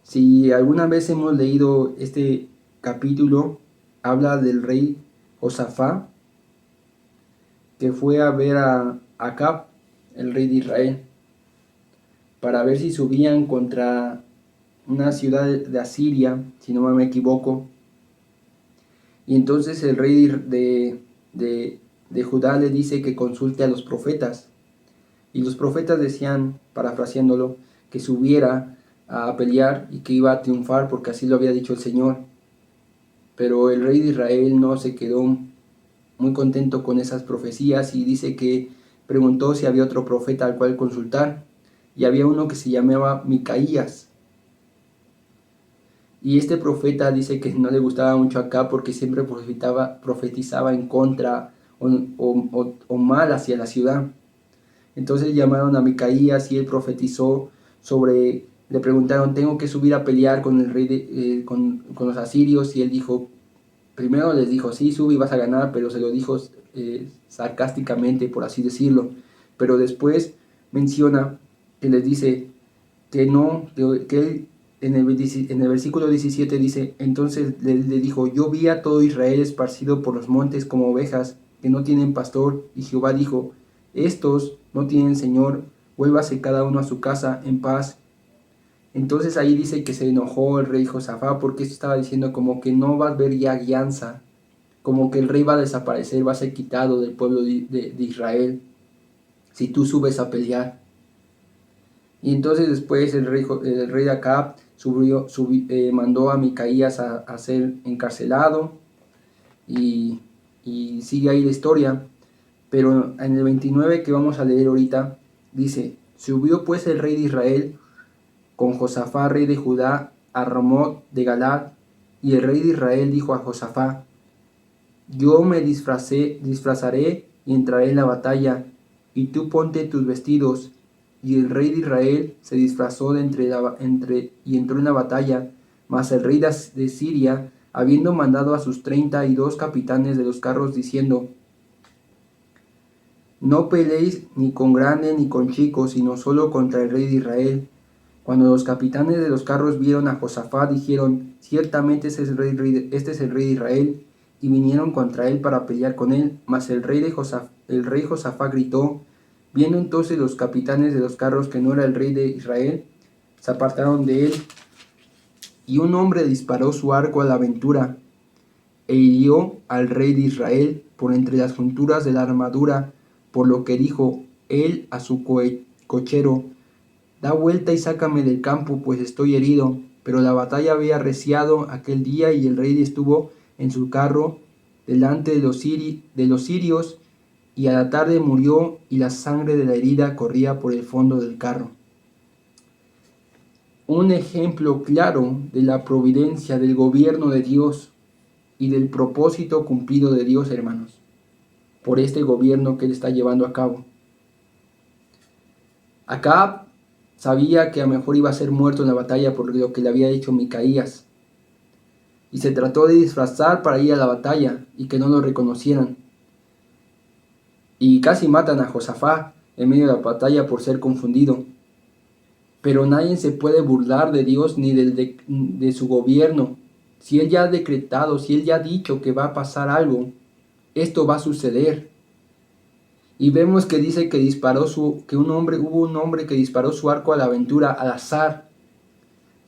Si alguna vez hemos leído este capítulo, habla del rey Josafá, que fue a ver a Acab, el rey de Israel, para ver si subían contra una ciudad de Asiria, si no me equivoco. Y entonces el rey de Judá le dice que consulte a los profetas. Y los profetas decían, parafraseándolo, que subiera a pelear y que iba a triunfar porque así lo había dicho el Señor. Pero el rey de Israel no se quedó muy contento con esas profecías y dice que preguntó si había otro profeta al cual consultar. Y había uno que se llamaba Micaías. Y este profeta dice que no le gustaba mucho acá porque siempre profetizaba en contra o mal hacia la ciudad. Entonces llamaron a Micaías y él profetizó le preguntaron, tengo que subir a pelear con el rey con los asirios, y él dijo, primero les dijo, sí, sube y vas a ganar, pero se lo dijo sarcásticamente, por así decirlo. Pero después menciona que les dice que no, que él en el versículo 17 dice, entonces le dijo, yo vi a todo Israel esparcido por los montes como ovejas que no tienen pastor, y Jehová dijo, estos no tienen señor, vuélvase cada uno a su casa en paz. Entonces ahí dice que se enojó el rey Josafá porque esto estaba diciendo como que no va a haber ya guianza, como que el rey va a desaparecer, va a ser quitado del pueblo de Israel si tú subes a pelear. Y entonces después el rey de Acab mandó a Micaías a ser encarcelado y sigue ahí la historia. Pero en el 29 que vamos a leer ahorita, dice: subió pues el rey de Israel con Josafá, rey de Judá, a Ramot de Galad, y el rey de Israel dijo a Josafá: yo me disfrazaré y entraré en la batalla, y tú ponte tus vestidos. Y el rey de Israel se disfrazó y entró en la batalla. Mas el rey de Siria, habiendo mandado a sus 32 capitanes de los carros, diciendo: no peleéis ni con grande ni con chico, sino solo contra el rey de Israel. Cuando los capitanes de los carros vieron a Josafá, dijeron: ciertamente este es el rey de Israel. Y vinieron contra él para pelear con él. Mas el rey Josafá gritó. Viendo entonces los capitanes de los carros que no era el rey de Israel, se apartaron de él. Y un hombre disparó su arco a la aventura, e hirió al rey de Israel por entre las junturas de la armadura, por lo que dijo él a su cochero: da vuelta y sácame del campo, pues estoy herido. Pero la batalla había arreciado aquel día, y el rey estuvo en su carro delante de los sirios, y a la tarde murió, y la sangre de la herida corría por el fondo del carro. Un ejemplo claro de la providencia, del gobierno de Dios y del propósito cumplido de Dios, hermanos, por este gobierno que él está llevando a cabo. Acab sabía que a lo mejor iba a ser muerto en la batalla por lo que le había dicho Micaías, y se trató de disfrazar para ir a la batalla y que no lo reconocieran. Y casi matan a Josafá en medio de la batalla por ser confundido. Pero nadie se puede burlar de Dios ni de su gobierno. Si Él ya ha decretado, si Él ya ha dicho que va a pasar algo, esto va a suceder. Y vemos que dice que hubo un hombre que disparó su arco a la aventura, al azar,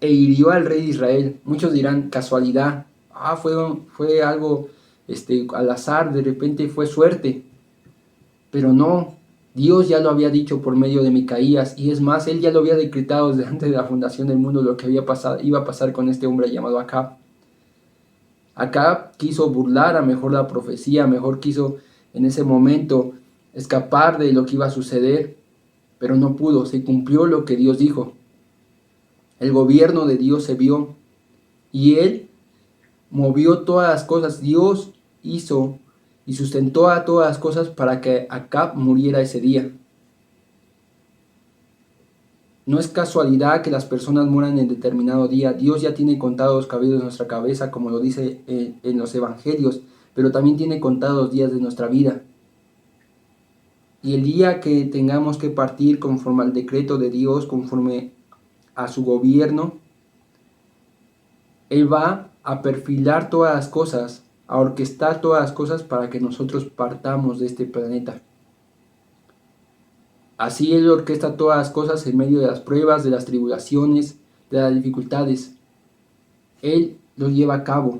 e hirió al rey de Israel. Muchos dirán: casualidad, fue algo al azar, de repente fue suerte. Pero no, Dios ya lo había dicho por medio de Micaías, y es más, Él ya lo había decretado desde antes de la fundación del mundo, lo que iba a pasar con este hombre llamado Acab. Acab quiso burlar a mejor la profecía, mejor quiso en ese momento escapar de lo que iba a suceder, pero no pudo. Se cumplió lo que Dios dijo. El gobierno de Dios se vio, y Él movió todas las cosas. Dios hizo y sustentó a todas las cosas para que Acab muriera ese día. No es casualidad que las personas mueran en determinado día. Dios ya tiene contados los cabellos de nuestra cabeza, como lo dice en los evangelios, pero también tiene contados los días de nuestra vida. Y el día que tengamos que partir conforme al decreto de Dios, conforme a su gobierno, Él va a perfilar todas las cosas, a orquestar todas las cosas para que nosotros partamos de este planeta. Así Él orquesta todas las cosas en medio de las pruebas, de las tribulaciones, de las dificultades. Él lo lleva a cabo.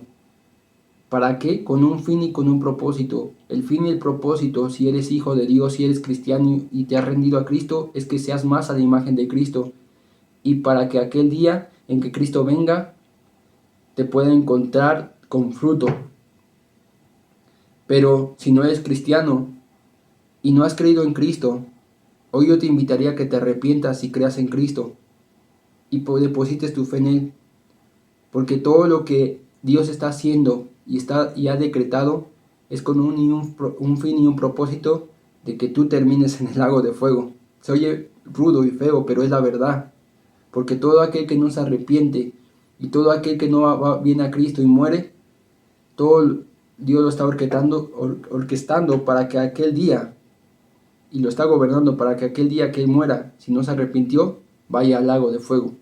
¿Para qué? Con un fin y con un propósito. El fin y el propósito, si eres hijo de Dios, si eres cristiano y te has rendido a Cristo, es que seas más a la imagen de Cristo. Y para que aquel día en que Cristo venga, te pueda encontrar con fruto. Pero si no eres cristiano y no has creído en Cristo, hoy yo te invitaría a que te arrepientas y creas en Cristo y deposites tu fe en Él. Porque todo lo que Dios está haciendo y ha decretado es con un fin y un propósito de que tú termines en el lago de fuego. Se oye rudo y feo, pero es la verdad. Porque todo aquel que no se arrepiente y todo aquel que no viene a Cristo y muere, todo Dios lo está orquestando para que aquel día, y lo está gobernando para que aquel día que él muera, si no se arrepintió, vaya al lago de fuego.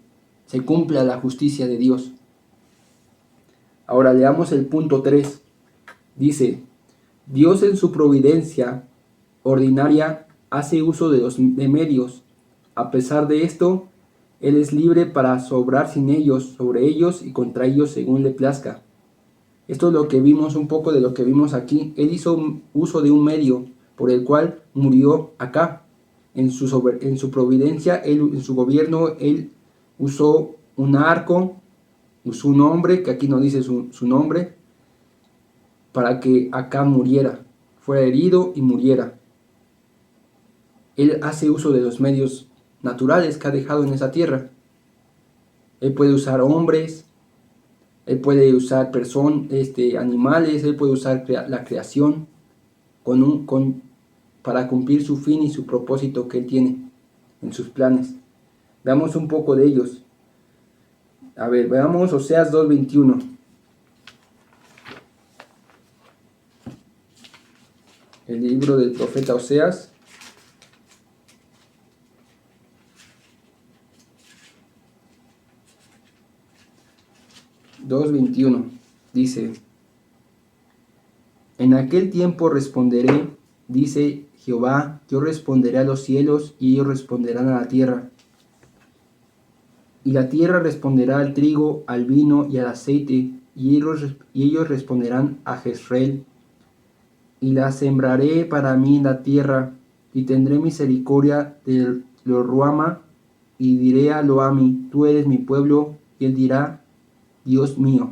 Se cumpla la justicia de Dios. Ahora leamos el punto 3. Dice: Dios en su providencia ordinaria hace uso de medios. A pesar de esto, Él es libre para obrar sin ellos, sobre ellos y contra ellos según le plazca. Esto es lo que vimos, un poco de lo que vimos aquí. Él hizo uso de un medio por el cual murió acá. En su providencia, en su gobierno, Él usó un arco, usó un hombre, que aquí no dice su nombre, para que Acab muriera, fuera herido y muriera. Él hace uso de los medios naturales que ha dejado en esa tierra. Él puede usar hombres, él puede usar animales, él puede usar la creación para cumplir su fin y su propósito que él tiene en sus planes. Veamos un poco de ellos. A ver, veamos Oseas 2:21. El libro del profeta Oseas. Dice: en aquel tiempo responderé, dice Jehová, yo responderé a los cielos y ellos responderán a la tierra. Y la tierra responderá al trigo, al vino y al aceite, y ellos responderán a Jezreel. Y la sembraré para mí en la tierra, y tendré misericordia de Lo-ruhama, y diré a Lo-ami, tú eres mi pueblo, y él dirá, Dios mío.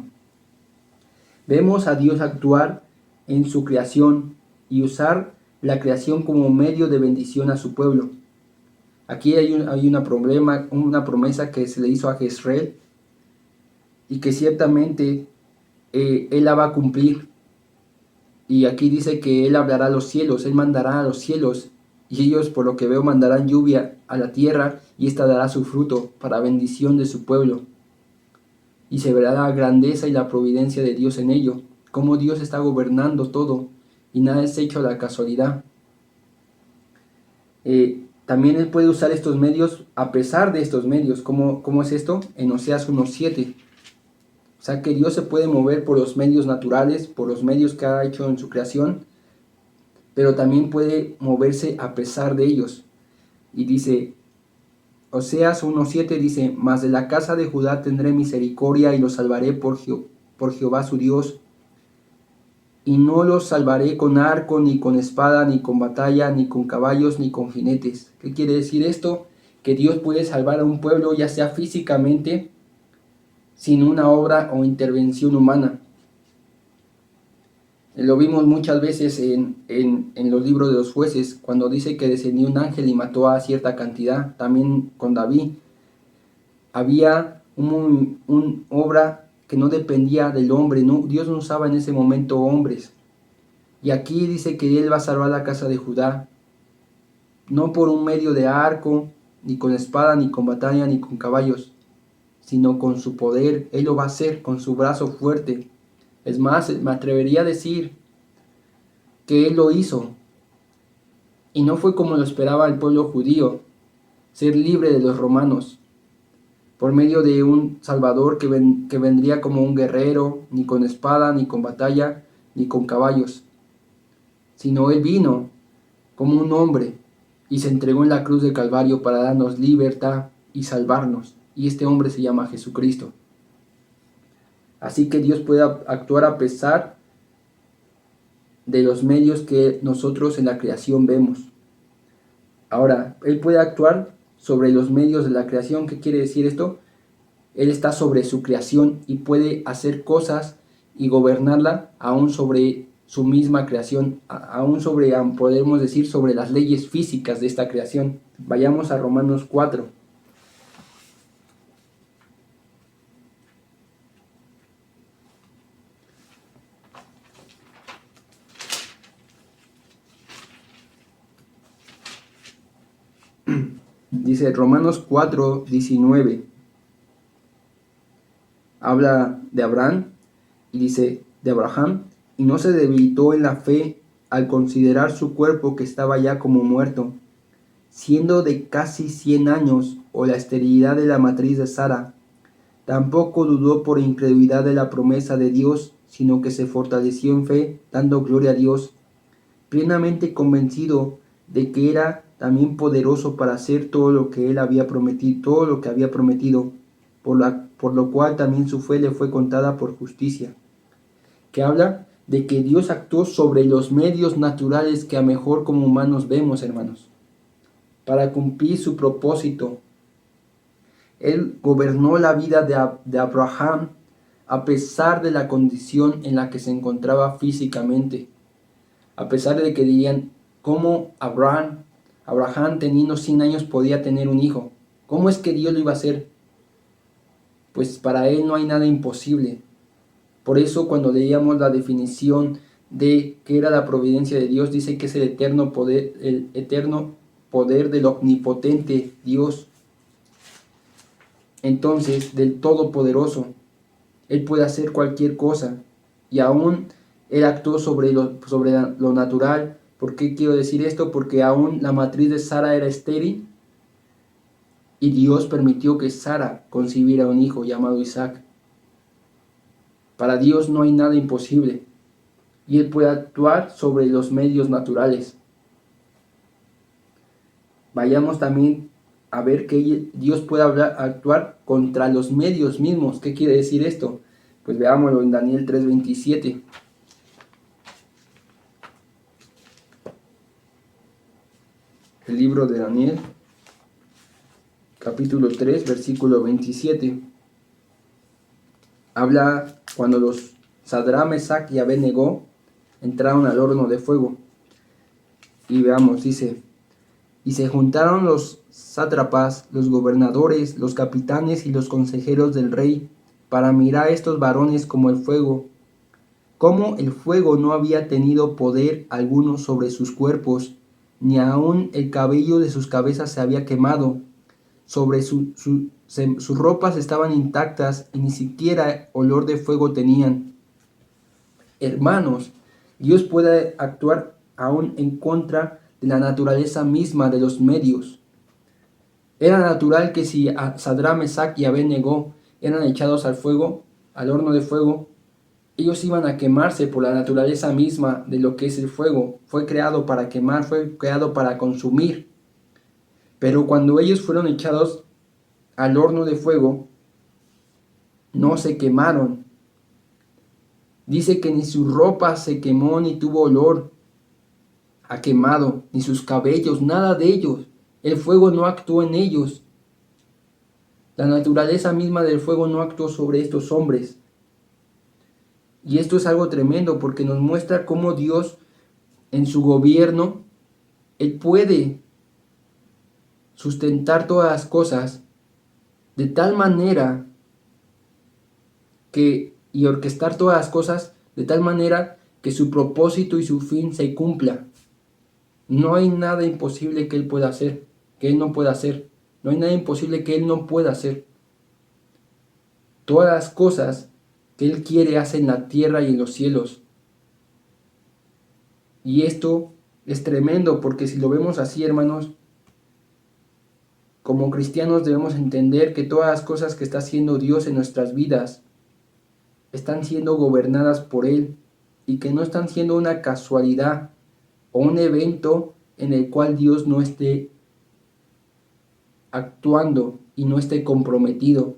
Vemos a Dios actuar en su creación y usar la creación como medio de bendición a su pueblo. Aquí hay una promesa que se le hizo a Jezreel y que ciertamente él la va a cumplir. Y aquí dice que él hablará a los cielos, él mandará a los cielos, y ellos, por lo que veo, mandarán lluvia a la tierra, y ésta dará su fruto para bendición de su pueblo. Y se verá la grandeza y la providencia de Dios en ello, cómo Dios está gobernando todo, y nada es hecho a la casualidad. También él puede usar estos medios a pesar de estos medios. ¿Cómo es esto? En Oseas 1:7. O sea que Dios se puede mover por los medios naturales, por los medios que ha hecho en su creación, pero también puede moverse a pesar de ellos. Y dice, Oseas 1:7 dice, mas de la casa de Judá tendré misericordia y los salvaré por Jehová su Dios. Y no los salvaré con arco, ni con espada, ni con batalla, ni con caballos, ni con jinetes. ¿Qué quiere decir esto? Que Dios puede salvar a un pueblo, ya sea físicamente, sin una obra o intervención humana. Lo vimos muchas veces en los libros de los jueces, cuando dice que descendió un ángel y mató a cierta cantidad. También con David había una obra que no dependía del hombre, ¿no? Dios no usaba en ese momento hombres. Y aquí dice que él va a salvar la casa de Judá, no por un medio de arco, ni con espada, ni con batalla, ni con caballos, sino con su poder. Él lo va a hacer con su brazo fuerte. Es más, me atrevería a decir que él lo hizo. Y no fue como lo esperaba el pueblo judío, ser libre de los romanos, por medio de un Salvador que vendría como un guerrero, ni con espada, ni con batalla, ni con caballos. Sino él vino como un hombre y se entregó en la cruz de Calvario para darnos libertad y salvarnos. Y este hombre se llama Jesucristo. Así que Dios puede actuar a pesar de los medios que nosotros en la creación vemos. Ahora, Él puede actuar sobre los medios de la creación. ¿Qué quiere decir esto? Él está sobre su creación y puede hacer cosas y gobernarla aún sobre su misma creación, aún sobre, podemos decir, sobre las leyes físicas de esta creación. Vayamos a Romanos 4. Dice Romanos 4:19. Habla de Abraham y dice de Abraham, y no se debilitó en la fe al considerar su cuerpo que estaba ya como muerto, siendo de casi 100 años, o la esterilidad de la matriz de Sara. Tampoco dudó por incredulidad de la promesa de Dios, sino que se fortaleció en fe, dando gloria a Dios, plenamente convencido de que era también poderoso para hacer todo lo que él había prometido, por lo cual también su fe le fue contada por justicia. Que habla de que Dios actuó sobre los medios naturales que a mejor como humanos vemos, hermanos, para cumplir su propósito. Él gobernó la vida de Abraham a pesar de la condición en la que se encontraba físicamente. A pesar de que dirían, ¿cómo Abraham teniendo 100 años podía tener un hijo? ¿Cómo es que Dios lo iba a hacer? Pues para Él no hay nada imposible. Por eso cuando leíamos la definición de qué era la providencia de Dios, dice que es el eterno poder del omnipotente Dios. Entonces, del Todopoderoso. Él puede hacer cualquier cosa. Y aún Él actuó sobre lo natural. ¿Por qué quiero decir esto? Porque aún la matriz de Sara era estéril. Y Dios permitió que Sara concibiera un hijo llamado Isaac. Para Dios no hay nada imposible. Y Él puede actuar sobre los medios naturales. Vayamos también a ver que Dios puede actuar contra los medios mismos. ¿Qué quiere decir esto? Pues veámoslo en Daniel 3:27. El libro de Daniel, capítulo 3, versículo 27. Habla cuando los Sadrach, Mesach y Abed-Negó entraron al horno de fuego. Y veamos, dice: y se juntaron los sátrapas, los gobernadores, los capitanes y los consejeros del rey, para mirar a estos varones como el fuego, como el fuego no había tenido poder alguno sobre sus cuerpos, ni aun el cabello de sus cabezas se había quemado, sobre sus ropas estaban intactas y ni siquiera olor de fuego tenían. Hermanos, Dios puede actuar aún en contra de la naturaleza misma de los medios. Era natural que si Sadrach, Mesach y Abed-Negó eran echados al fuego, al horno de fuego, ellos iban a quemarse por la naturaleza misma de lo que es el fuego. Fue creado para quemar, fue creado para consumir. Pero cuando ellos fueron echados al horno de fuego, no se quemaron. Dice que ni su ropa se quemó ni tuvo olor a quemado, ni sus cabellos, nada de ellos. El fuego no actuó en ellos. La naturaleza misma del fuego no actuó sobre estos hombres. Y esto es algo tremendo porque nos muestra cómo Dios en su gobierno, Él puede sustentar todas las cosas de tal manera y orquestar todas las cosas de tal manera que su propósito y su fin se cumpla. No hay nada imposible que Él pueda hacer, que Él no pueda hacer. No hay nada imposible que Él no pueda hacer. Todas las cosas que Él quiere hace en la tierra y en los cielos. Y esto es tremendo porque si lo vemos así, hermanos, como cristianos debemos entender que todas las cosas que está haciendo Dios en nuestras vidas están siendo gobernadas por Él y que no están siendo una casualidad o un evento en el cual Dios no esté actuando y no esté comprometido,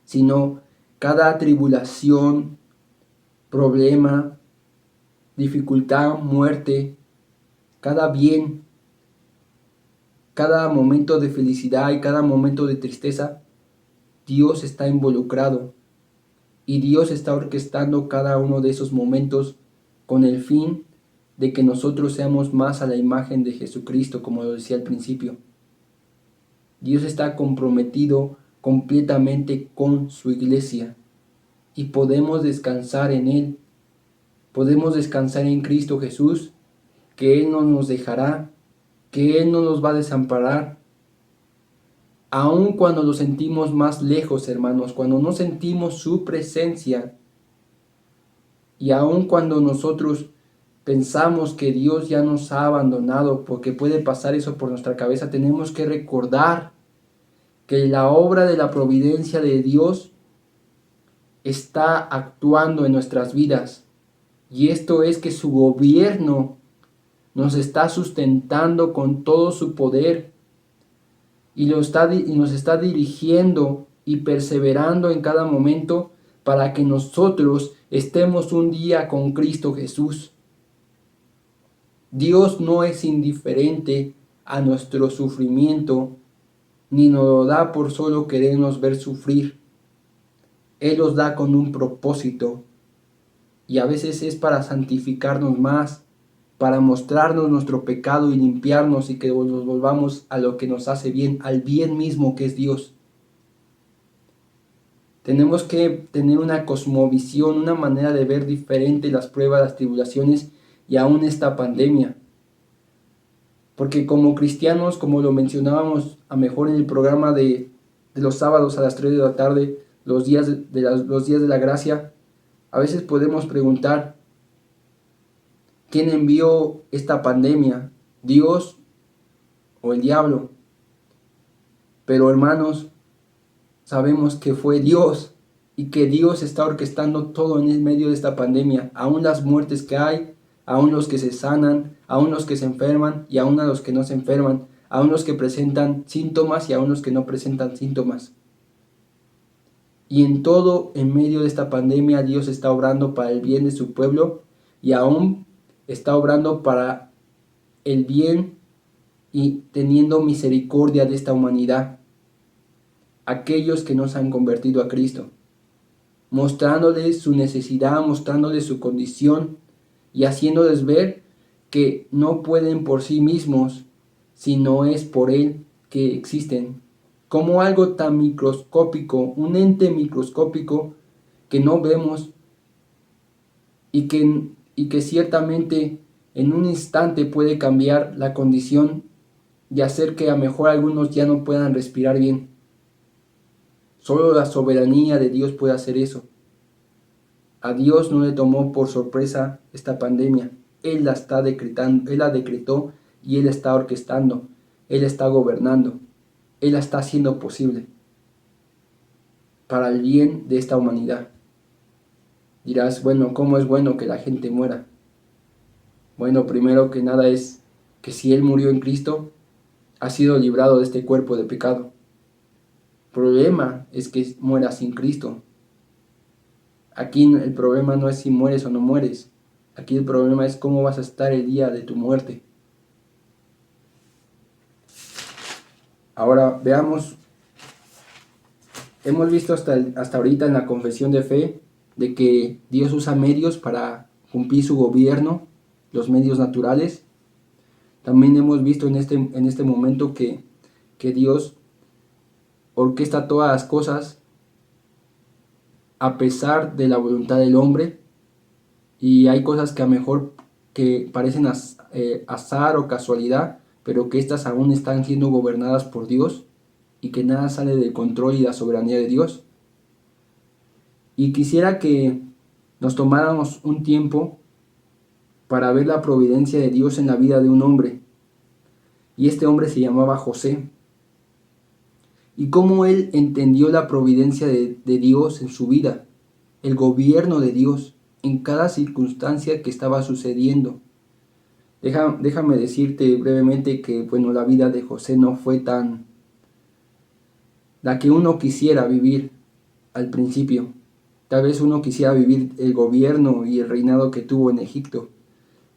sino cada tribulación, problema, dificultad, muerte, cada bien, cada momento de felicidad y cada momento de tristeza, Dios está involucrado y Dios está orquestando cada uno de esos momentos con el fin de que nosotros seamos más a la imagen de Jesucristo, como lo decía al principio. Dios está comprometido completamente con su iglesia y podemos descansar en Él. Podemos descansar en Cristo Jesús, que Él no nos dejará, que Él no nos va a desamparar. Aun cuando lo sentimos más lejos, hermanos, cuando no sentimos su presencia, y aun cuando nosotros pensamos que Dios ya nos ha abandonado, porque puede pasar eso por nuestra cabeza, tenemos que recordar que la obra de la providencia de Dios está actuando en nuestras vidas. Y esto es que su gobierno nos está sustentando con todo su poder y nos está dirigiendo y perseverando en cada momento para que nosotros estemos un día con Cristo Jesús. Dios no es indiferente a nuestro sufrimiento ni nos lo da por solo querernos ver sufrir. Él los da con un propósito, y a veces es para santificarnos más, para mostrarnos nuestro pecado y limpiarnos y que nos volvamos a lo que nos hace bien, al bien mismo que es Dios. Tenemos que tener una cosmovisión, una manera de ver diferente las pruebas, las tribulaciones y aún esta pandemia. Porque como cristianos, como lo mencionábamos a mejor en el programa de los sábados a las 3 de la tarde, los días los días de la gracia, a veces podemos preguntar, ¿quién envió esta pandemia? ¿Dios o el diablo? Pero hermanos, sabemos que fue Dios y que Dios está orquestando todo en el medio de esta pandemia, aún las muertes que hay, aún los que se sanan, aún los que se enferman y aún a los que no se enferman, aún los que presentan síntomas y aún los que no presentan síntomas. Y en todo, en medio de esta pandemia, Dios está obrando para el bien de su pueblo y aún está obrando para el bien y teniendo misericordia de esta humanidad, aquellos que no se han convertido a Cristo, mostrándoles su necesidad, mostrándoles su condición y haciéndoles ver que no pueden por sí mismos, sino es por Él que existen, como algo tan microscópico, un ente microscópico que no vemos y que ciertamente en un instante puede cambiar la condición y hacer que a mejor algunos ya no puedan respirar bien. Solo la soberanía de Dios puede hacer eso. A Dios no le tomó por sorpresa esta pandemia. Él la está decretando, Él la decretó y Él está orquestando, Él está gobernando, Él la está haciendo posible para el bien de esta humanidad. Dirás, bueno, ¿cómo es bueno que la gente muera? Bueno, primero que nada es que si Él murió en Cristo, ha sido librado de este cuerpo de pecado. El problema es que muera sin Cristo. Aquí el problema no es si mueres o no mueres. Aquí el problema es cómo vas a estar el día de tu muerte. Ahora veamos, hemos visto hasta ahorita en la confesión de fe de que Dios usa medios para cumplir su gobierno, los medios naturales. También hemos visto en este momento que Dios orquesta todas las cosas a pesar de la voluntad del hombre, y hay cosas que a mejor que parecen azar o casualidad, pero que estas aún están siendo gobernadas por Dios y que nada sale del control y la soberanía de Dios. Y quisiera que nos tomáramos un tiempo para ver la providencia de Dios en la vida de un hombre, y este hombre se llamaba José, y cómo él entendió la providencia de Dios en su vida, el gobierno de Dios en cada circunstancia que estaba sucediendo. Déjame decirte brevemente que, bueno, la vida de José no fue tan la que uno quisiera vivir al principio. Tal vez uno quisiera vivir el gobierno y el reinado que tuvo en Egipto,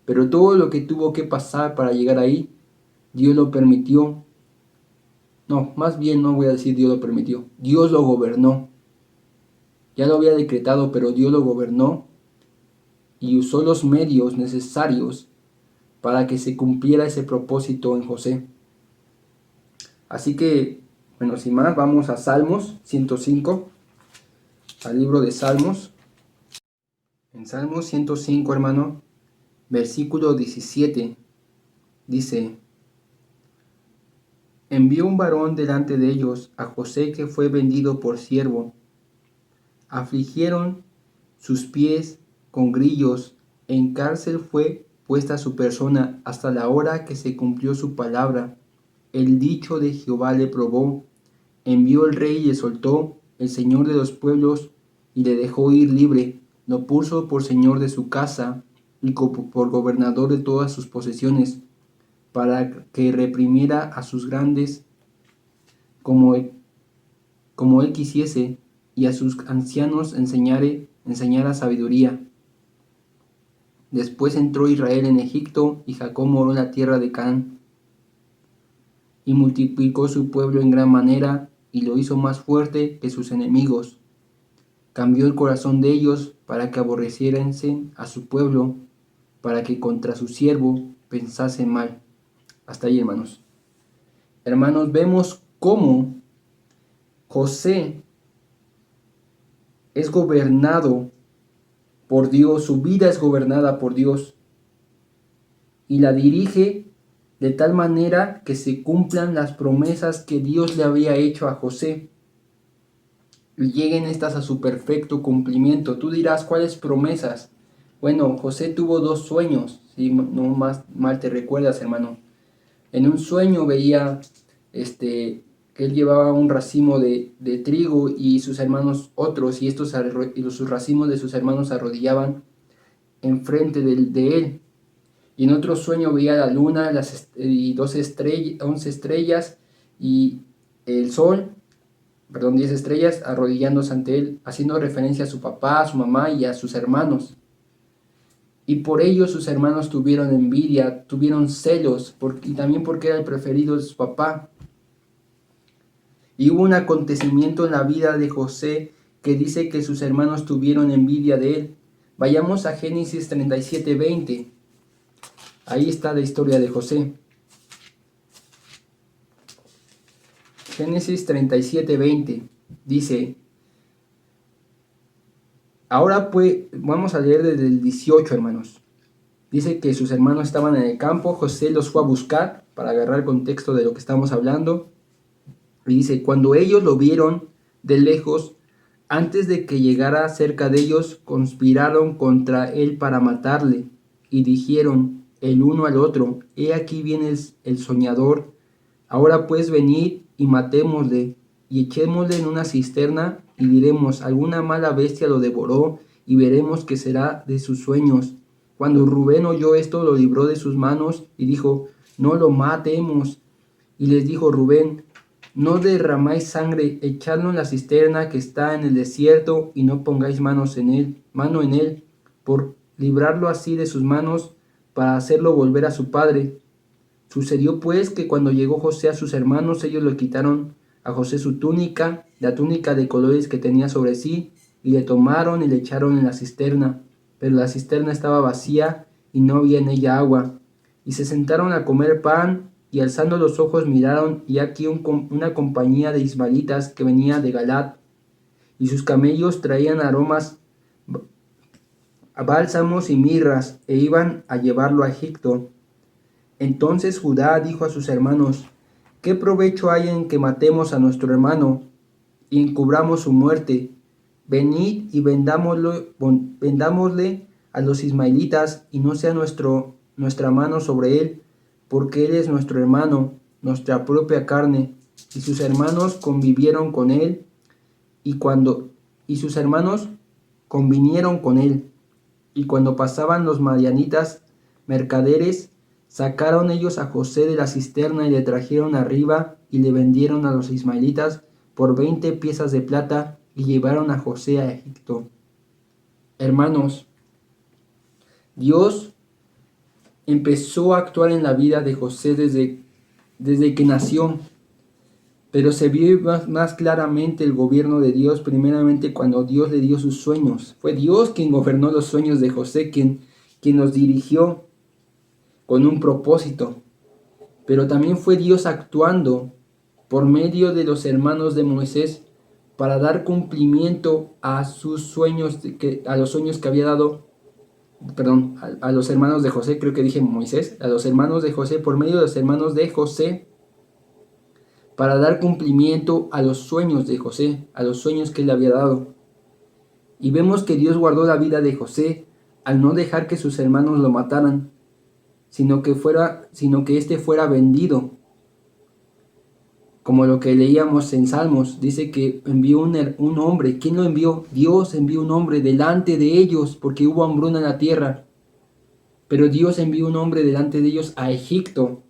pero todo lo que tuvo que pasar para llegar ahí, Dios lo permitió. No, más bien no voy a decir Dios lo permitió, Dios lo gobernó. Ya lo había decretado, pero Dios lo gobernó y usó los medios necesarios para que se cumpliera ese propósito en José. Así que, bueno, sin más, vamos a Salmos 105, al libro de Salmos. En Salmos 105, hermano, versículo 17, dice: envió un varón delante de ellos, a José, que fue vendido por siervo. Afligieron sus pies con grillos, en cárcel fue puesta su persona hasta la hora que se cumplió su palabra. El dicho de Jehová le probó, envió el rey y le soltó, el Señor de los pueblos, y le dejó ir libre, lo puso por señor de su casa y por gobernador de todas sus posesiones, para que reprimiera a sus grandes como él quisiese, y a sus ancianos enseñara sabiduría. Después entró Israel en Egipto, y Jacob moró en la tierra de Canaán. y multiplicó su pueblo en gran manera y lo hizo más fuerte que sus enemigos. Cambió el corazón de ellos para que aborreciéranse a su pueblo, para que contra su siervo pensase mal. Hasta ahí, hermanos. Hermanos, vemos cómo José es gobernado por Dios, su vida es gobernada por Dios y la dirige de tal manera que se cumplan las promesas que Dios le había hecho a José y lleguen estas a su perfecto cumplimiento. Tú dirás, ¿cuáles promesas? Bueno, José tuvo dos sueños, si no más mal te recuerdas, hermano. En un sueño veía que él llevaba un racimo de trigo y sus hermanos otros, y sus racimos de sus hermanos se arrodillaban enfrente de él. Y en otro sueño veía la luna y 11 estrellas y el sol, 10 estrellas arrodillándose ante él, haciendo referencia a su papá, a su mamá y a sus hermanos. Y por ello sus hermanos tuvieron envidia, tuvieron celos, y también porque era el preferido de su papá. Y hubo un acontecimiento en la vida de José que dice que sus hermanos tuvieron envidia de él. Vayamos a Génesis 37:20. Ahí está la historia de José. Génesis 37:20 dice: ahora pues, vamos a leer desde el 18, hermanos. Dice que sus hermanos estaban en el campo, José los fue a buscar para agarrar el contexto de lo que estamos hablando. Y dice, cuando ellos lo vieron de lejos, antes de que llegara cerca de ellos, conspiraron contra él para matarle. Y dijeron el uno al otro, he aquí viene el soñador, ahora pues venid y matémosle, y echémosle en una cisterna, y diremos, alguna mala bestia lo devoró, y veremos qué será de sus sueños. Cuando Rubén oyó esto, lo libró de sus manos, y dijo, no lo matemos. Y les dijo Rubén, no derramáis sangre, echadlo en la cisterna que está en el desierto, y no pongáis mano en él, por librarlo así de sus manos, para hacerlo volver a su padre. Sucedió pues que cuando llegó José a sus hermanos, ellos le quitaron a José su túnica, la túnica de colores que tenía sobre sí, y le tomaron y le echaron en la cisterna. Pero la cisterna estaba vacía y no había en ella agua. Y se sentaron a comer pan, y alzando los ojos miraron, y aquí una compañía de ismaelitas que venía de Galat, y sus camellos traían aromas, bálsamos y mirras, e iban a llevarlo a Egipto. Entonces Judá dijo a sus hermanos, ¿qué provecho hay en que matemos a nuestro hermano y encubramos su muerte? Venid y vendámosle a los ismaelitas, y no sea nuestra mano sobre él, porque él es nuestro hermano, nuestra propia carne. Y sus hermanos convivieron con él, y sus hermanos convinieron con él. Y cuando pasaban los madianitas mercaderes, sacaron ellos a José de la cisterna y le trajeron arriba y le vendieron a los ismaelitas por 20 piezas de plata y llevaron a José a Egipto. Hermanos, Dios empezó a actuar en la vida de José desde que nació, pero se vio más claramente el gobierno de Dios primeramente cuando Dios le dio sus sueños. Fue Dios quien gobernó los sueños de José, quien los dirigió con un propósito. Pero también fue Dios actuando por medio de los hermanos de Moisés para dar cumplimiento a sus sueños, a los sueños que había dado, a los hermanos de José, creo que dije Moisés, a los hermanos de José, por medio de los hermanos de José, para dar cumplimiento a los sueños de José, a los sueños que él le había dado. Y vemos que Dios guardó la vida de José al no dejar que sus hermanos lo mataran, sino que éste fuera vendido. Como lo que leíamos en Salmos, dice que envió un hombre. ¿Quién lo envió? Dios envió un hombre delante de ellos porque hubo hambruna en la tierra. Pero Dios envió un hombre delante de ellos a Egipto.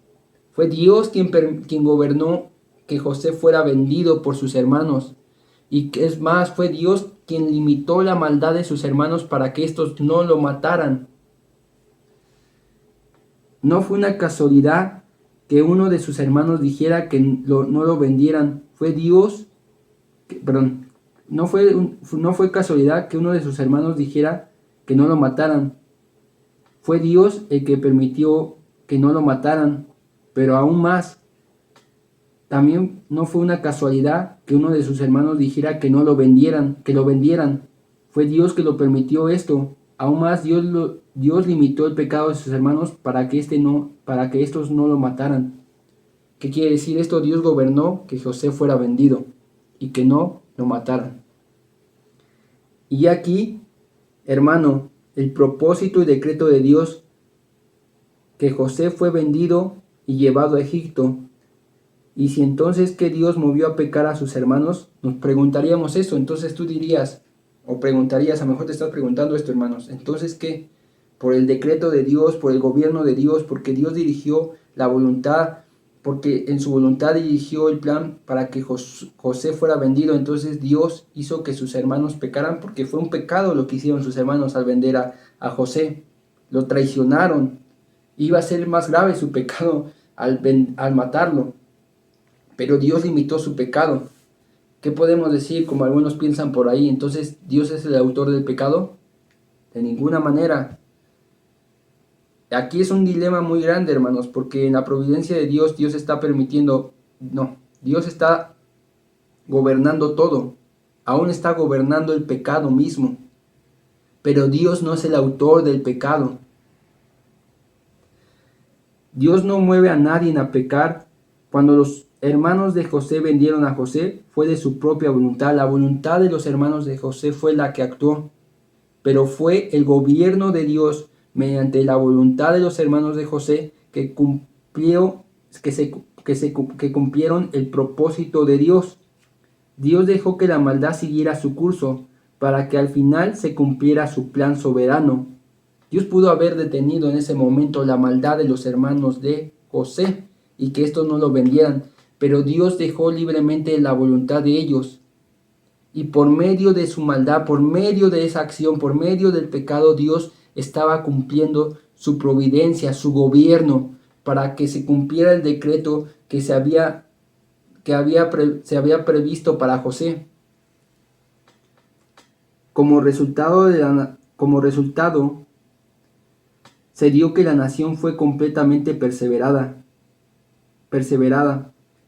Fue Dios quien gobernó que José fuera vendido por sus hermanos. Y que es más, fue Dios quien limitó la maldad de sus hermanos para que estos no lo mataran. No fue una casualidad que uno de sus hermanos dijera que no lo vendieran. Fue Dios, perdón, no fue casualidad que uno de sus hermanos dijera que no lo mataran. Fue Dios el que permitió que no lo mataran. Pero aún más, también no fue una casualidad que uno de sus hermanos dijera que no lo vendieran, que lo vendieran. Fue Dios que lo permitió esto. Aún más, Dios limitó el pecado de sus hermanos para que estos no lo mataran. ¿Qué quiere decir esto? Dios gobernó que José fuera vendido y que no lo mataran. Y aquí, hermano, el propósito y decreto de Dios, que José fue vendido y llevado a Egipto. Y si entonces que Dios movió a pecar a sus hermanos, nos preguntaríamos eso. Entonces tú dirías, o preguntarías, a lo mejor te estás preguntando esto, hermanos, entonces ¿qué? Por el decreto de Dios, por el gobierno de Dios, porque Dios dirigió la voluntad, porque en su voluntad dirigió el plan para que José fuera vendido. Entonces Dios hizo que sus hermanos pecaran, porque fue un pecado lo que hicieron sus hermanos al vender a José. Lo traicionaron. Iba a ser más grave su pecado al matarlo. Pero Dios limitó su pecado. ¿Qué podemos decir como algunos piensan por ahí? Entonces, ¿Dios es el autor del pecado? De ninguna manera. Aquí es un dilema muy grande, hermanos, porque en la providencia de Dios, Dios está permitiendo, no, Dios está gobernando todo. Aún está gobernando el pecado mismo. Pero Dios no es el autor del pecado. Dios no mueve a nadie a pecar. Cuando los hermanos de José vendieron a José, fue de su propia voluntad. La voluntad de los hermanos de José fue la que actuó, pero fue el gobierno de Dios mediante la voluntad de los hermanos de José que cumplieron el propósito de Dios. Dios dejó que la maldad siguiera su curso para que al final se cumpliera su plan soberano. Dios pudo haber detenido en ese momento la maldad de los hermanos de José y que estos no lo vendieran, pero Dios dejó libremente la voluntad de ellos. Y por medio de su maldad, por medio de esa acción, por medio del pecado, Dios estaba cumpliendo su providencia, su gobierno, para que se cumpliera el decreto que se había previsto para José. Como resultado, se dio que la nación fue completamente perseverada.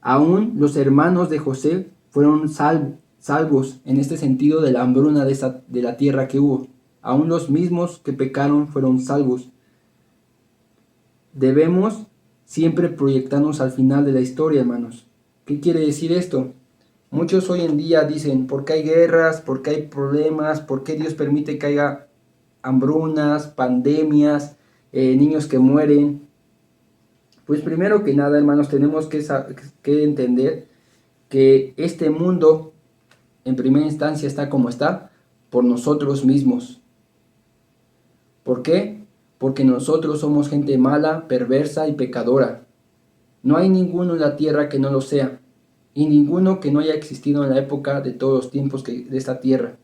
Aún los hermanos de José fueron salvos en este sentido de la hambruna de la tierra que hubo. Aún los mismos que pecaron fueron salvos. Debemos siempre proyectarnos al final de la historia, hermanos. ¿Qué quiere decir esto? Muchos hoy en día dicen, ¿por qué hay guerras? ¿Por qué hay problemas? ¿Por qué Dios permite que haya hambrunas, pandemias, niños que mueren? Pues primero que nada, hermanos, tenemos que entender que este mundo, en primera instancia, está como está por nosotros mismos. ¿Por qué? Porque nosotros somos gente mala, perversa y pecadora. No hay ninguno en la tierra que no lo sea, y ninguno que no haya existido en la época de todos los tiempos de esta tierra.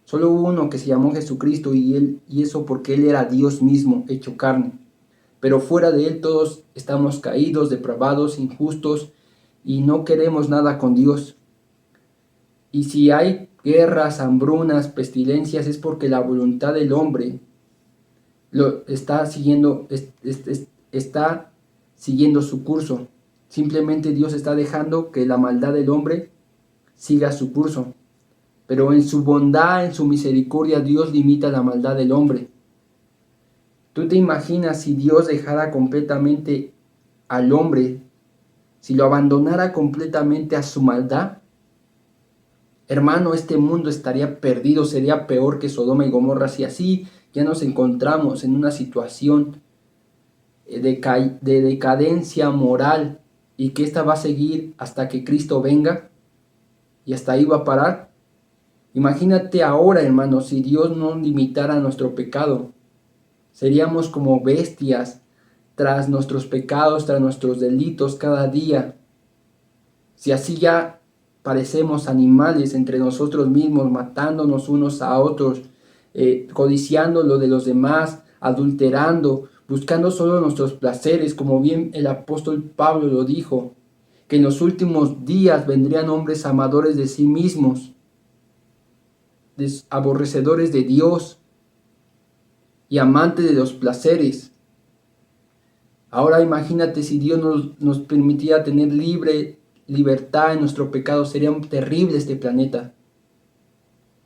Solo hubo uno que se llamó Jesucristo, y eso porque Él era Dios mismo, hecho carne. Pero fuera de Él todos estamos caídos, depravados, injustos, y no queremos nada con Dios. Y si hay guerras, hambrunas, pestilencias, es porque la voluntad del hombre está siguiendo su curso. Simplemente Dios está dejando que la maldad del hombre siga su curso. Pero en su bondad, en su misericordia, Dios limita la maldad del hombre. ¿Tú te imaginas si Dios dejara completamente al hombre, si lo abandonara completamente a su maldad? Hermano, este mundo estaría perdido, sería peor que Sodoma y Gomorra. Si así ya nos encontramos en una situación de decadencia moral y que esta va a seguir hasta que Cristo venga y hasta ahí va a parar. Imagínate ahora, hermano, si Dios no limitara nuestro pecado. Seríamos como bestias tras nuestros pecados, tras nuestros delitos cada día. Si así ya parecemos animales entre nosotros mismos, matándonos unos a otros, codiciando lo de los demás, adulterando, buscando solo nuestros placeres, como bien el apóstol Pablo lo dijo, que en los últimos días vendrían hombres amadores de sí mismos, aborrecedores de Dios y amantes de los placeres. Ahora imagínate si Dios nos permitiera tener libertad en nuestro pecado, sería terrible este planeta.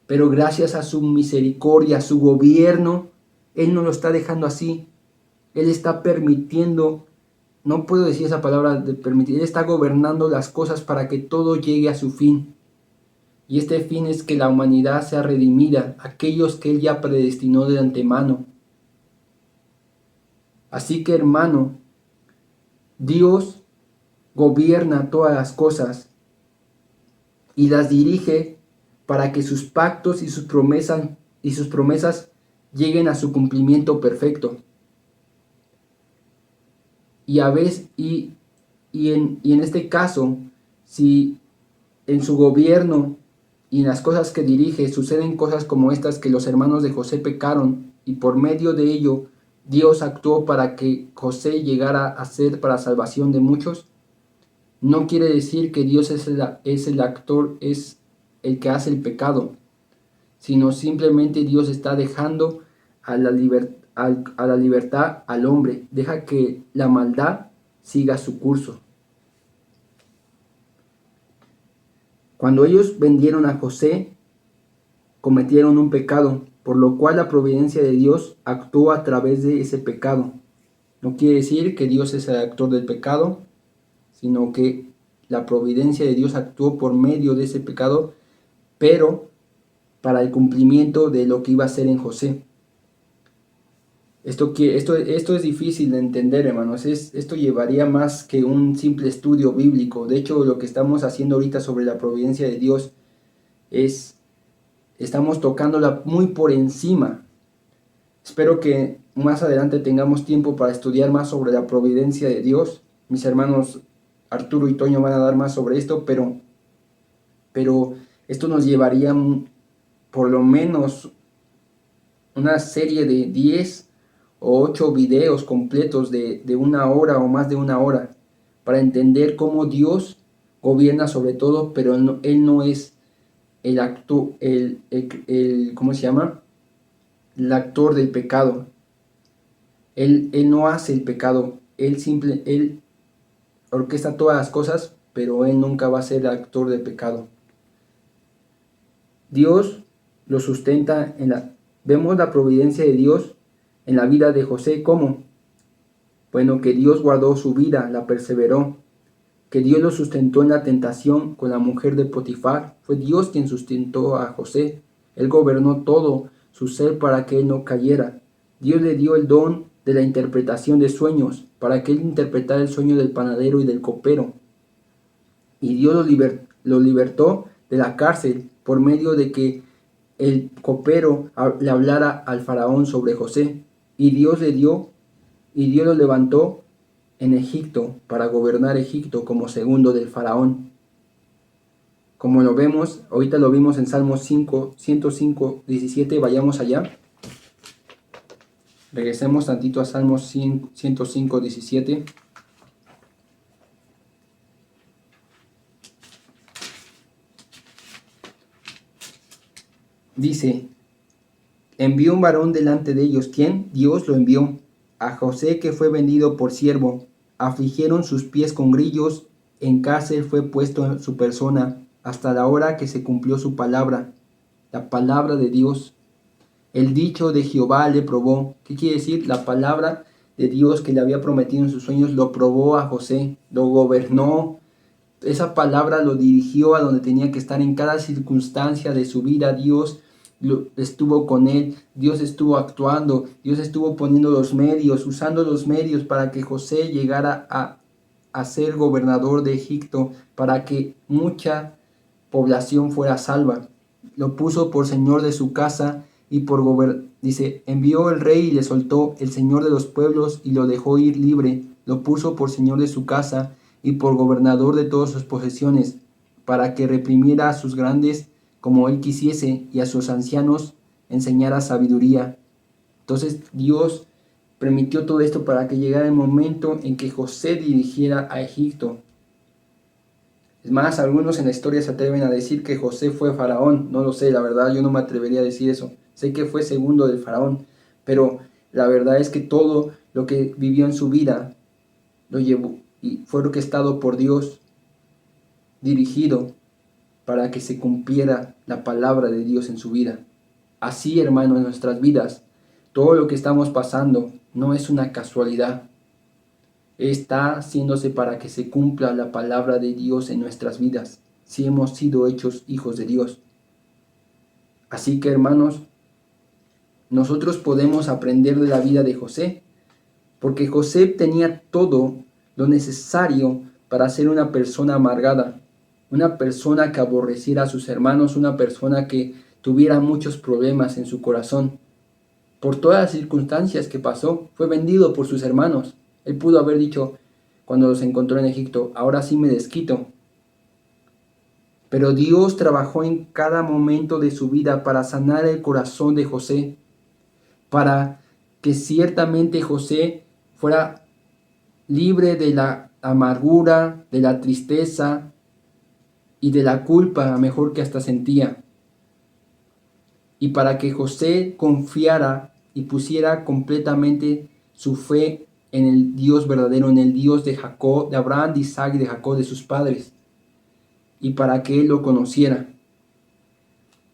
Pero gracias a su misericordia, a su gobierno, Él no lo está dejando así. Él está permitiendo, no puedo decir esa palabra de permitir, Él está gobernando las cosas para que todo llegue a su fin. Y este fin es que la humanidad sea redimida, aquellos que Él ya predestinó de antemano. Así que, hermano, Dios gobierna todas las cosas y las dirige para que sus pactos y sus promesas lleguen a su cumplimiento perfecto. Y a veces, en este caso, si en su gobierno y en las cosas que dirige suceden cosas como estas, que los hermanos de José pecaron y por medio de ello Dios actuó para que José llegara a ser para salvación de muchos, no quiere decir que Dios es el actor, es el que hace el pecado, sino simplemente Dios está dejando a la libertad al hombre, deja que la maldad siga su curso. Cuando ellos vendieron a José, cometieron un pecado, por lo cual la providencia de Dios actuó a través de ese pecado. No quiere decir que Dios es el actor del pecado, sino que la providencia de Dios actuó por medio de ese pecado, pero para el cumplimiento de lo que iba a ser en José. Esto es difícil de entender, hermanos. Esto llevaría más que un simple estudio bíblico. De hecho, lo que estamos haciendo ahorita sobre la providencia de Dios estamos tocándola muy por encima. Espero que más adelante tengamos tiempo para estudiar más sobre la providencia de Dios. Mis hermanos Arturo y Toño van a dar más sobre esto, pero esto nos llevaría por lo menos una serie de 10 o 8 videos completos de 1 hora o más de 1 hora para entender cómo Dios gobierna sobre todo, pero Él no es el actor, ¿cómo se llama? El actor del pecado. Él no hace el pecado, Él orquesta todas las cosas, pero Él nunca va a ser el actor del pecado. Dios lo sustenta vemos la providencia de Dios en la vida de José. ¿Cómo? Bueno, que Dios guardó su vida, la perseveró, que Dios lo sustentó en la tentación con la mujer de Potifar. Fue Dios quien sustentó a José. Él gobernó todo su ser para que él no cayera. Dios le dio el don de la interpretación de sueños, para que él interpretara el sueño del panadero y del copero. Y Dios lo libertó de la cárcel por medio de que el copero le hablara al faraón sobre José. Y Dios lo levantó en Egipto para gobernar Egipto como segundo del faraón. Como lo vemos, ahorita lo vimos en Salmos 105, 17, vayamos allá. Regresemos tantito a Salmos 105, 17. Dice, envió un varón delante de ellos. ¿Quién? Dios lo envió. A José, que fue vendido por siervo. Afligieron sus pies con grillos. En cárcel fue puesto en su persona hasta la hora que se cumplió su palabra. La palabra de Dios. El dicho de Jehová le probó. ¿Qué quiere decir? La palabra de Dios que le había prometido en sus sueños lo probó a José. Lo gobernó. Esa palabra lo dirigió a donde tenía que estar en cada circunstancia de su vida. Dios estuvo con él, Dios estuvo actuando, Dios estuvo poniendo los medios, usando los medios para que José llegara a ser gobernador de Egipto, para que mucha población fuera salva. Lo puso por señor de su casa y dice, envió el rey y le soltó el señor de los pueblos y lo dejó ir libre. Lo puso por señor de su casa y por gobernador de todas sus posesiones, para que reprimiera a sus grandes como él quisiese y a sus ancianos enseñara sabiduría. Entonces Dios permitió todo esto para que llegara el momento en que José dirigiera a Egipto. Es más, algunos en la historia se atreven a decir que José fue faraón. No lo sé, la verdad yo no me atrevería a decir eso. Sé que fue segundo del faraón, pero la verdad es que todo lo que vivió en su vida lo llevó y fue orquestado por Dios, dirigido para que se cumpliera la palabra de Dios en su vida. Así, hermano, en nuestras vidas, todo lo que estamos pasando no es una casualidad. Está haciéndose para que se cumpla la palabra de Dios en nuestras vidas, si hemos sido hechos hijos de Dios. Así que, hermanos, nosotros podemos aprender de la vida de José, porque José tenía todo lo necesario para ser una persona amargada, una persona que aborreciera a sus hermanos, una persona que tuviera muchos problemas en su corazón. Por todas las circunstancias que pasó, fue vendido por sus hermanos. Él pudo haber dicho, cuando los encontró en Egipto, ahora sí me desquito. Pero Dios trabajó en cada momento de su vida para sanar el corazón de José, para que ciertamente José fuera libre de la amargura, de la tristeza y de la culpa, mejor que hasta sentía. Y para que José confiara y pusiera completamente su fe en el Dios verdadero, en el Dios de Jacob, de Abraham, de Isaac y de Jacob, de sus padres, y para que él lo conociera.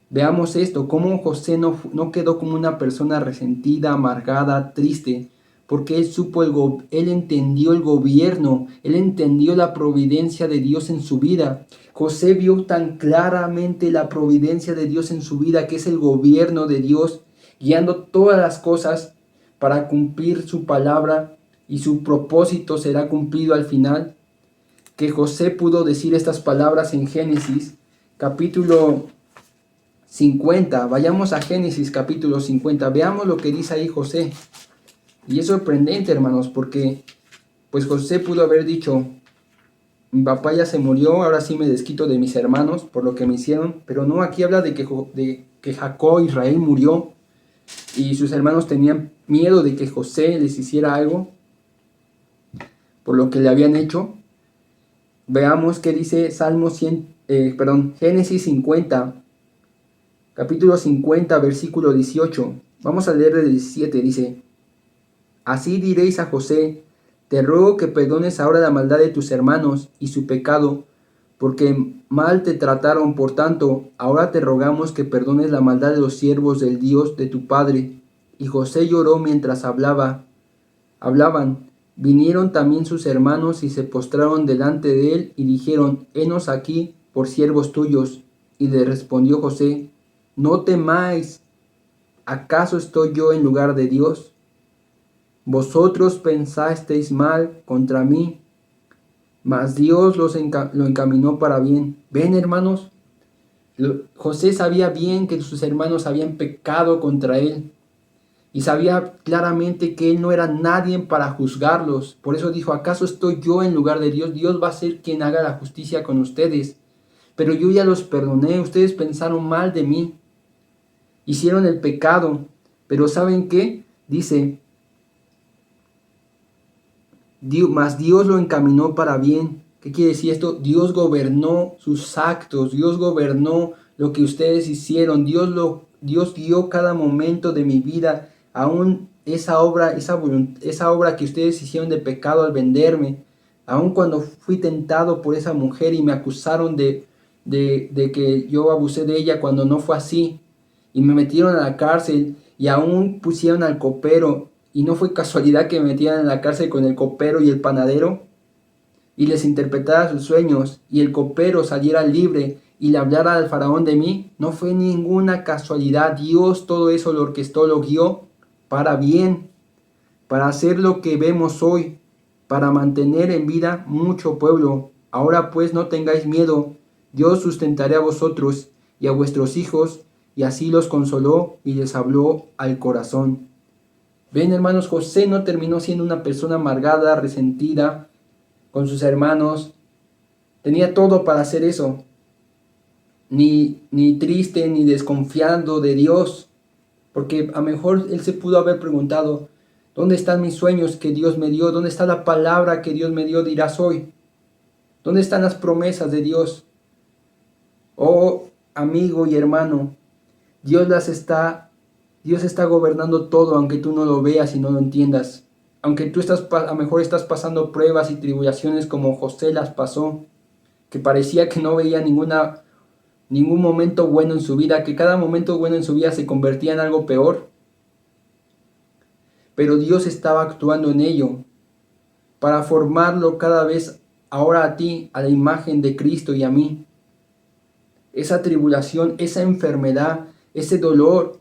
Veamos esto, cómo José no quedó como una persona resentida, amargada, triste, porque él entendió el gobierno, él entendió la providencia de Dios en su vida. José vio tan claramente la providencia de Dios en su vida, que es el gobierno de Dios, guiando todas las cosas para cumplir su palabra, y su propósito será cumplido al final, que José pudo decir estas palabras en Génesis, capítulo 50. Vayamos a Génesis capítulo 50, veamos lo que dice ahí José. Y es sorprendente, hermanos, porque pues José pudo haber dicho, mi papá ya se murió, ahora sí me desquito de mis hermanos por lo que me hicieron. Pero no, aquí habla de que Jacob, Israel, murió y sus hermanos tenían miedo de que José les hiciera algo por lo que le habían hecho. Veamos qué dice Génesis 50, capítulo 50, versículo 18. Vamos a leer el 17, dice, así diréis a José, te ruego que perdones ahora la maldad de tus hermanos y su pecado, porque mal te trataron, por tanto, ahora te rogamos que perdones la maldad de los siervos del Dios de tu padre. Y José lloró mientras hablaban. Vinieron también sus hermanos y se postraron delante de él y dijeron, henos aquí por siervos tuyos. Y le respondió José, no temáis, ¿acaso estoy yo en lugar de Dios? Vosotros pensasteis mal contra mí, mas Dios lo encaminó para bien. ¿Ven, hermanos? José sabía bien que sus hermanos habían pecado contra él y sabía claramente que él no era nadie para juzgarlos. Por eso dijo, ¿acaso estoy yo en lugar de Dios? Dios va a ser quien haga la justicia con ustedes. Pero yo ya los perdoné, ustedes pensaron mal de mí, hicieron el pecado. Pero ¿saben qué? Dice, mas Dios lo encaminó para bien. ¿Qué quiere decir esto? Dios gobernó sus actos, Dios gobernó lo que ustedes hicieron, Dios guió cada momento de mi vida, aún esa obra que ustedes hicieron de pecado al venderme, aún cuando fui tentado por esa mujer y me acusaron de que yo abusé de ella cuando no fue así, y me metieron a la cárcel y aún pusieron al copero. Y no fue casualidad que me metieran en la cárcel con el copero y el panadero y les interpretara sus sueños y el copero saliera libre y le hablara al faraón de mí. No fue ninguna casualidad. Dios todo eso lo orquestó, lo guió para bien, para hacer lo que vemos hoy, para mantener en vida mucho pueblo. Ahora pues no tengáis miedo, yo sustentaré a vosotros y a vuestros hijos. Y así los consoló y les habló al corazón. Ven, hermanos, José no terminó siendo una persona amargada, resentida con sus hermanos. Tenía todo para hacer eso. Ni triste, ni desconfiando de Dios. Porque a lo mejor él se pudo haber preguntado, ¿Dónde están mis sueños que Dios me dio? ¿Dónde está la palabra que Dios me dio? Dirás hoy. ¿Dónde están las promesas de Dios? Oh, amigo y hermano, Dios está gobernando todo, aunque tú no lo veas y no lo entiendas. Aunque tú a lo mejor estás pasando pruebas y tribulaciones como José las pasó, que parecía que no veía ningún momento bueno en su vida, que cada momento bueno en su vida se convertía en algo peor. Pero Dios estaba actuando en ello para formarlo cada vez ahora a ti, a la imagen de Cristo y a mí. Esa tribulación, esa enfermedad, ese dolor,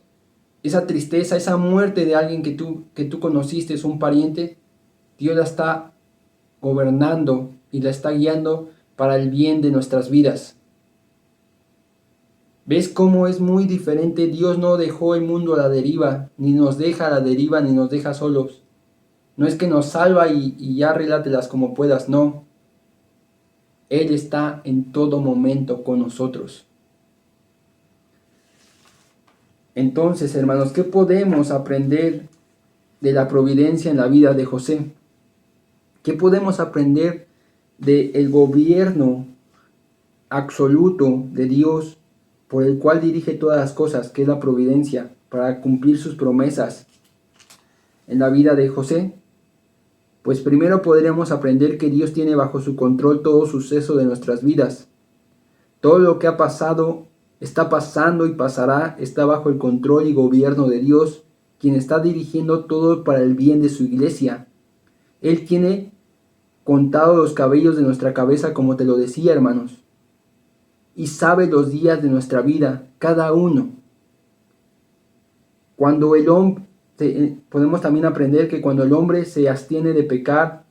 esa tristeza, esa muerte de alguien que tú conociste, es un pariente, Dios la está gobernando y la está guiando para el bien de nuestras vidas. ¿Ves cómo es muy diferente? Dios no dejó el mundo a la deriva, ni nos deja a la deriva, ni nos deja solos. No es que nos salva y ya relátelas como puedas, no. Él está en todo momento con nosotros. Entonces, hermanos, ¿qué podemos aprender de la providencia en la vida de José? ¿Qué podemos aprender del gobierno absoluto de Dios por el cual dirige todas las cosas, que es la providencia, para cumplir sus promesas en la vida de José? Pues primero podríamos aprender que Dios tiene bajo su control todo suceso de nuestras vidas. Todo lo que ha pasado, está pasando y pasará, está bajo el control y gobierno de Dios, quien está dirigiendo todo para el bien de su iglesia. Él tiene contado los cabellos de nuestra cabeza, como te lo decía, hermanos, y sabe los días de nuestra vida, cada uno. Podemos también aprender que cuando el hombre se abstiene de pecar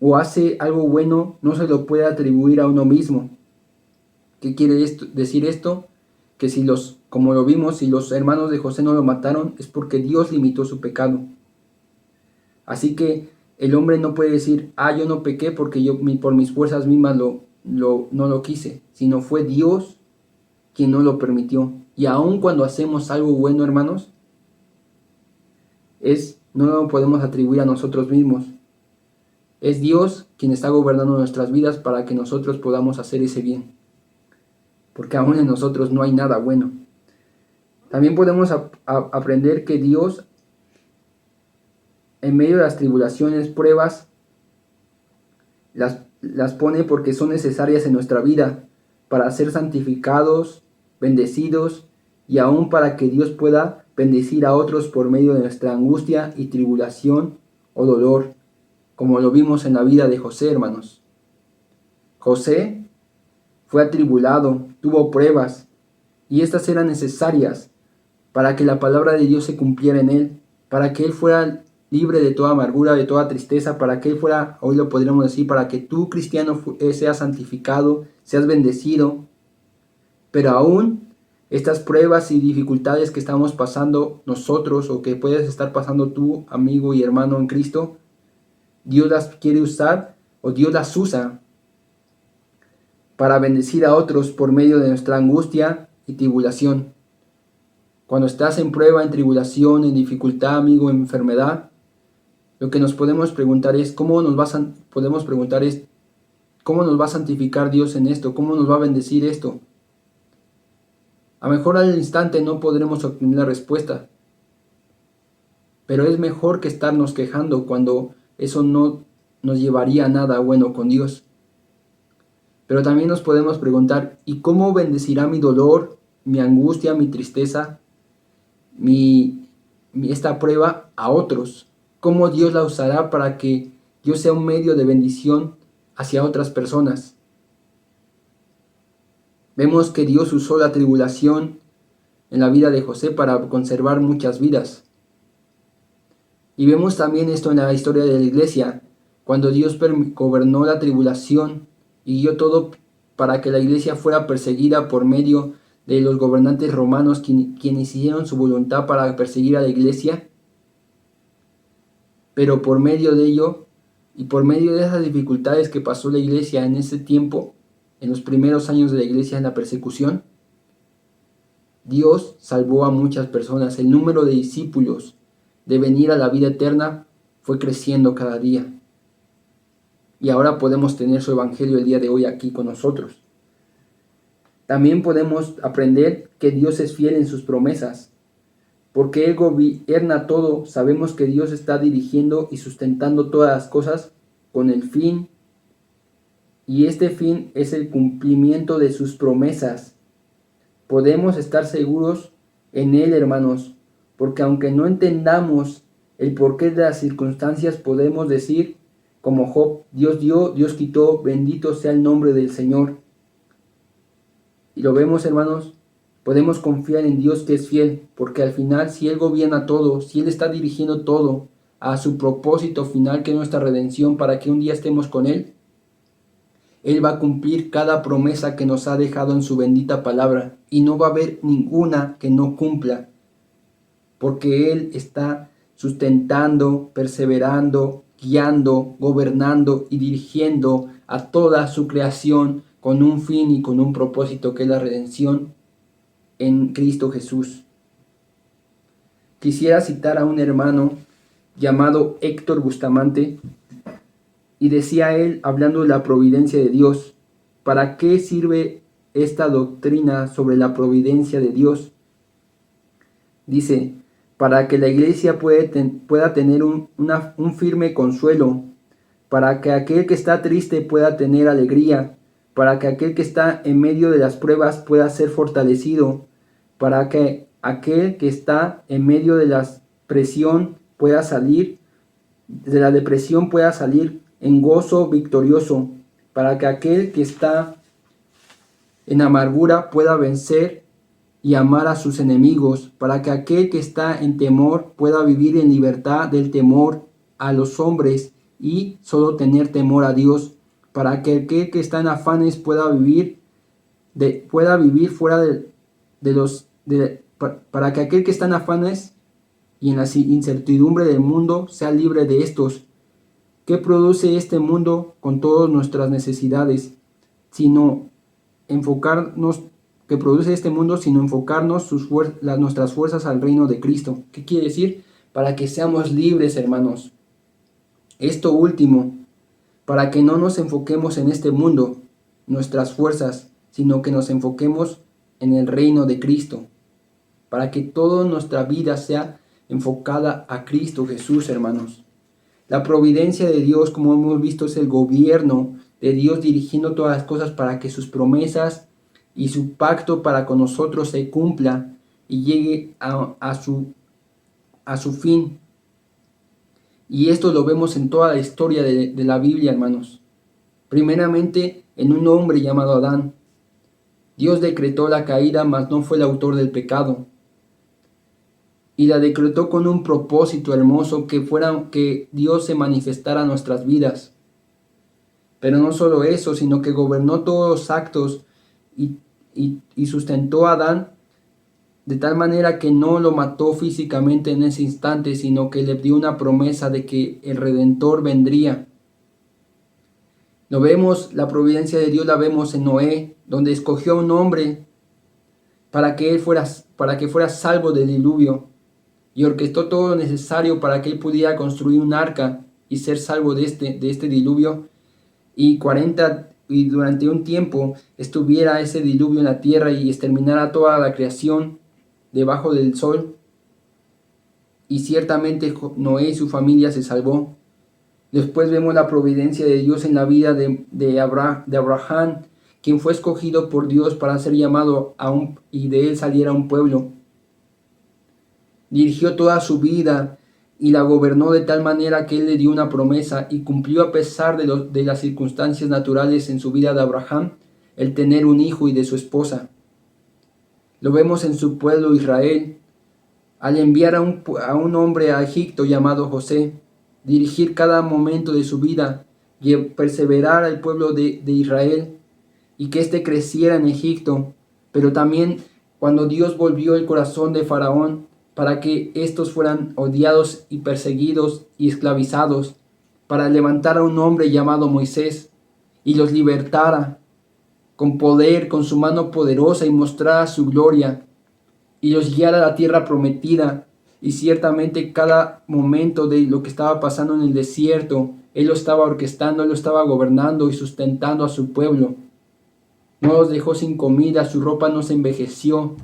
o hace algo bueno, no se lo puede atribuir a uno mismo. ¿Qué quiere decir esto? Que como lo vimos, si los hermanos de José no lo mataron, es porque Dios limitó su pecado. Así que el hombre no puede decir, yo no pequé porque por mis fuerzas mismas no lo quise, sino fue Dios quien no lo permitió. Y aun cuando hacemos algo bueno, hermanos, no lo podemos atribuir a nosotros mismos. Es Dios quien está gobernando nuestras vidas para que nosotros podamos hacer ese bien. Porque aún en nosotros no hay nada bueno. También podemos aprender que Dios, en medio de las tribulaciones, pruebas, las pone porque son necesarias en nuestra vida para ser santificados, bendecidos y aún para que Dios pueda bendecir a otros por medio de nuestra angustia y tribulación o dolor, como lo vimos en la vida de José, hermanos. José fue atribulado, tuvo pruebas, y estas eran necesarias para que la palabra de Dios se cumpliera en él, para que él fuera libre de toda amargura, de toda tristeza, para que él fuera, hoy lo podríamos decir, para que tú, cristiano, seas santificado, seas bendecido. Pero aún estas pruebas y dificultades que estamos pasando nosotros, o que puedes estar pasando tú, amigo y hermano en Cristo, Dios las quiere usar, o Dios las usa para bendecir a otros por medio de nuestra angustia y tribulación. Cuando estás en prueba, en tribulación, en dificultad, amigo, en enfermedad, lo que nos podemos preguntar es ¿cómo nos va a santificar Dios en esto? ¿Cómo nos va a bendecir esto? A lo mejor al instante no podremos obtener la respuesta, pero es mejor que estarnos quejando cuando eso no nos llevaría a nada bueno con Dios. Pero también nos podemos preguntar, ¿y cómo bendecirá mi dolor, mi angustia, mi tristeza, esta prueba a otros? ¿Cómo Dios la usará para que yo sea un medio de bendición hacia otras personas? Vemos que Dios usó la tribulación en la vida de José para conservar muchas vidas. Y vemos también esto en la historia de la iglesia, cuando Dios gobernó la tribulación y dio todo para que la iglesia fuera perseguida por medio de los gobernantes romanos quienes hicieron su voluntad para perseguir a la iglesia. Pero por medio de ello y por medio de esas dificultades que pasó la iglesia en ese tiempo, en los primeros años de la iglesia en la persecución, Dios salvó a muchas personas. El número de discípulos de venir a la vida eterna fue creciendo cada día. Y ahora podemos tener su evangelio el día de hoy aquí con nosotros. También podemos aprender que Dios es fiel en sus promesas. Porque Él gobierna todo, sabemos que Dios está dirigiendo y sustentando todas las cosas con el fin. Y este fin es el cumplimiento de sus promesas. Podemos estar seguros en Él, hermanos, porque aunque no entendamos el porqué de las circunstancias, podemos decir, como Job, Dios dio, Dios quitó, bendito sea el nombre del Señor. Y lo vemos, hermanos, podemos confiar en Dios que es fiel, porque al final, si Él gobierna todo, si Él está dirigiendo todo a su propósito final, que es nuestra redención, para que un día estemos con Él, Él va a cumplir cada promesa que nos ha dejado en su bendita palabra, y no va a haber ninguna que no cumpla, porque Él está sustentando, perseverando, guiando, gobernando y dirigiendo a toda su creación con un fin y con un propósito, que es la redención en Cristo Jesús. Quisiera citar a un hermano llamado Héctor Bustamante, y decía él, hablando de la providencia de Dios: ¿para qué sirve esta doctrina sobre la providencia de Dios? Dice, para que la iglesia pueda tener un firme consuelo, para que aquel que está triste pueda tener alegría, para que aquel que está en medio de las pruebas pueda ser fortalecido, para que aquel que está en medio de la presión pueda salir, de la depresión pueda salir en gozo victorioso, para que aquel que está en amargura pueda vencer y amar a sus enemigos, para que aquel que está en temor pueda vivir en libertad del temor a los hombres y solo tener temor a Dios, para que aquel que está en afanes pueda vivir fuera para que aquel que está en afanes y en la incertidumbre del mundo sea libre de estos. ¿Qué produce este mundo con todas nuestras necesidades? Sino enfocarnos, que produce este mundo, sino enfocarnos nuestras fuerzas al reino de Cristo. ¿Qué quiere decir? Para que seamos libres, hermanos. Esto último, para que no nos enfoquemos en este mundo, nuestras fuerzas, sino que nos enfoquemos en el reino de Cristo. Para que toda nuestra vida sea enfocada a Cristo Jesús, hermanos. La providencia de Dios, como hemos visto, es el gobierno de Dios dirigiendo todas las cosas para que sus promesas y su pacto para con nosotros se cumpla y llegue a su fin. Y esto lo vemos en toda la historia de la Biblia, hermanos. Primeramente, en un hombre llamado Adán. Dios decretó la caída, mas no fue el autor del pecado. Y la decretó con un propósito hermoso, que Dios se manifestara en nuestras vidas. Pero no solo eso, sino que gobernó todos los actos y sustentó a Adán de tal manera que no lo mató físicamente en ese instante, sino que le dio una promesa de que el Redentor vendría. La providencia de Dios la vemos en Noé, donde escogió a un hombre para que fuera salvo del diluvio, y orquestó todo lo necesario para que él pudiera construir un arca y ser salvo de este diluvio, y durante un tiempo estuviera ese diluvio en la tierra y exterminara toda la creación debajo del sol. Y ciertamente Noé y su familia se salvó. Después vemos la providencia de Dios en la vida de Abraham, quien fue escogido por Dios para ser llamado y de él saliera un pueblo. Dirigió toda su vida y la gobernó de tal manera que él le dio una promesa y cumplió, a pesar de las circunstancias naturales en su vida de Abraham, el tener un hijo y de su esposa. Lo vemos en su pueblo Israel, al enviar a un hombre a Egipto llamado José, dirigir cada momento de su vida y perseverar al pueblo de Israel y que éste creciera en Egipto, pero también cuando Dios volvió el corazón de Faraón para que estos fueran odiados y perseguidos y esclavizados, para levantar a un hombre llamado Moisés y los libertara con poder, con su mano poderosa, y mostrara su gloria y los guiara a la tierra prometida, Y ciertamente cada momento de lo que estaba pasando en el desierto, Él lo estaba orquestando, Él lo estaba gobernando y sustentando a su pueblo. No los dejó sin comida, su ropa no se envejeció.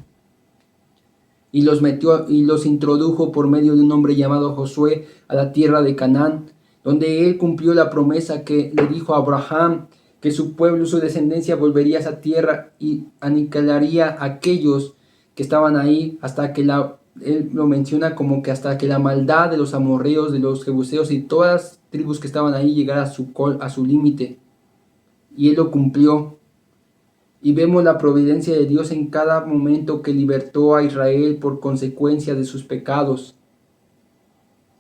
Y los metió y los introdujo por medio de un hombre llamado Josué a la tierra de Canaán, donde Él cumplió la promesa que le dijo a Abraham, que su pueblo, su descendencia volvería a esa tierra y aniquilaría a aquellos que estaban ahí hasta que él lo menciona como que hasta que la maldad de los amorreos, de los jebuseos y todas las tribus que estaban ahí llegara a su límite. Y Él lo cumplió. Y vemos la providencia de Dios en cada momento que libertó a Israel por consecuencia de sus pecados.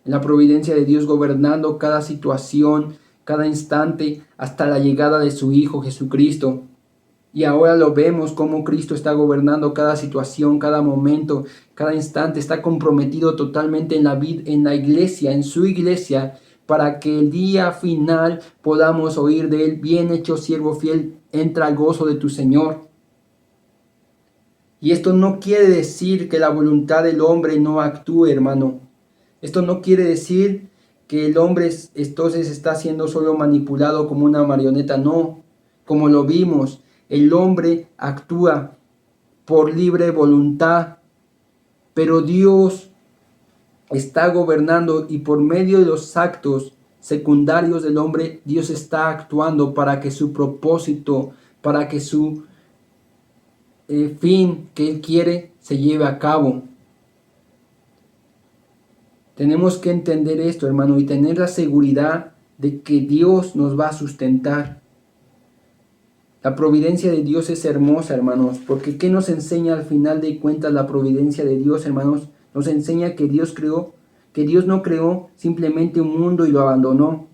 La providencia de Dios gobernando cada situación, cada instante, hasta la llegada de su Hijo Jesucristo. Y ahora lo vemos como Cristo está gobernando cada situación, cada momento, cada instante. Está comprometido totalmente en la iglesia, en su iglesia, para que el día final podamos oír de Él: bien hecho, siervo fiel, entra al gozo de tu Señor. Y esto no quiere decir que la voluntad del hombre no actúe, hermano. Esto no quiere decir que el hombre entonces está siendo solo manipulado como una marioneta. No, como lo vimos, el hombre actúa por libre voluntad, pero Dios está gobernando, y por medio de los actos secundarios del hombre, Dios está actuando para que su propósito, para que su fin que Él quiere se lleve a cabo. Tenemos que entender esto, hermano, y tener la seguridad de que Dios nos va a sustentar. La providencia de Dios es hermosa, hermanos, porque ¿qué nos enseña al final de cuentas la providencia de Dios, hermanos? Nos enseña que Dios no creó simplemente un mundo y lo abandonó,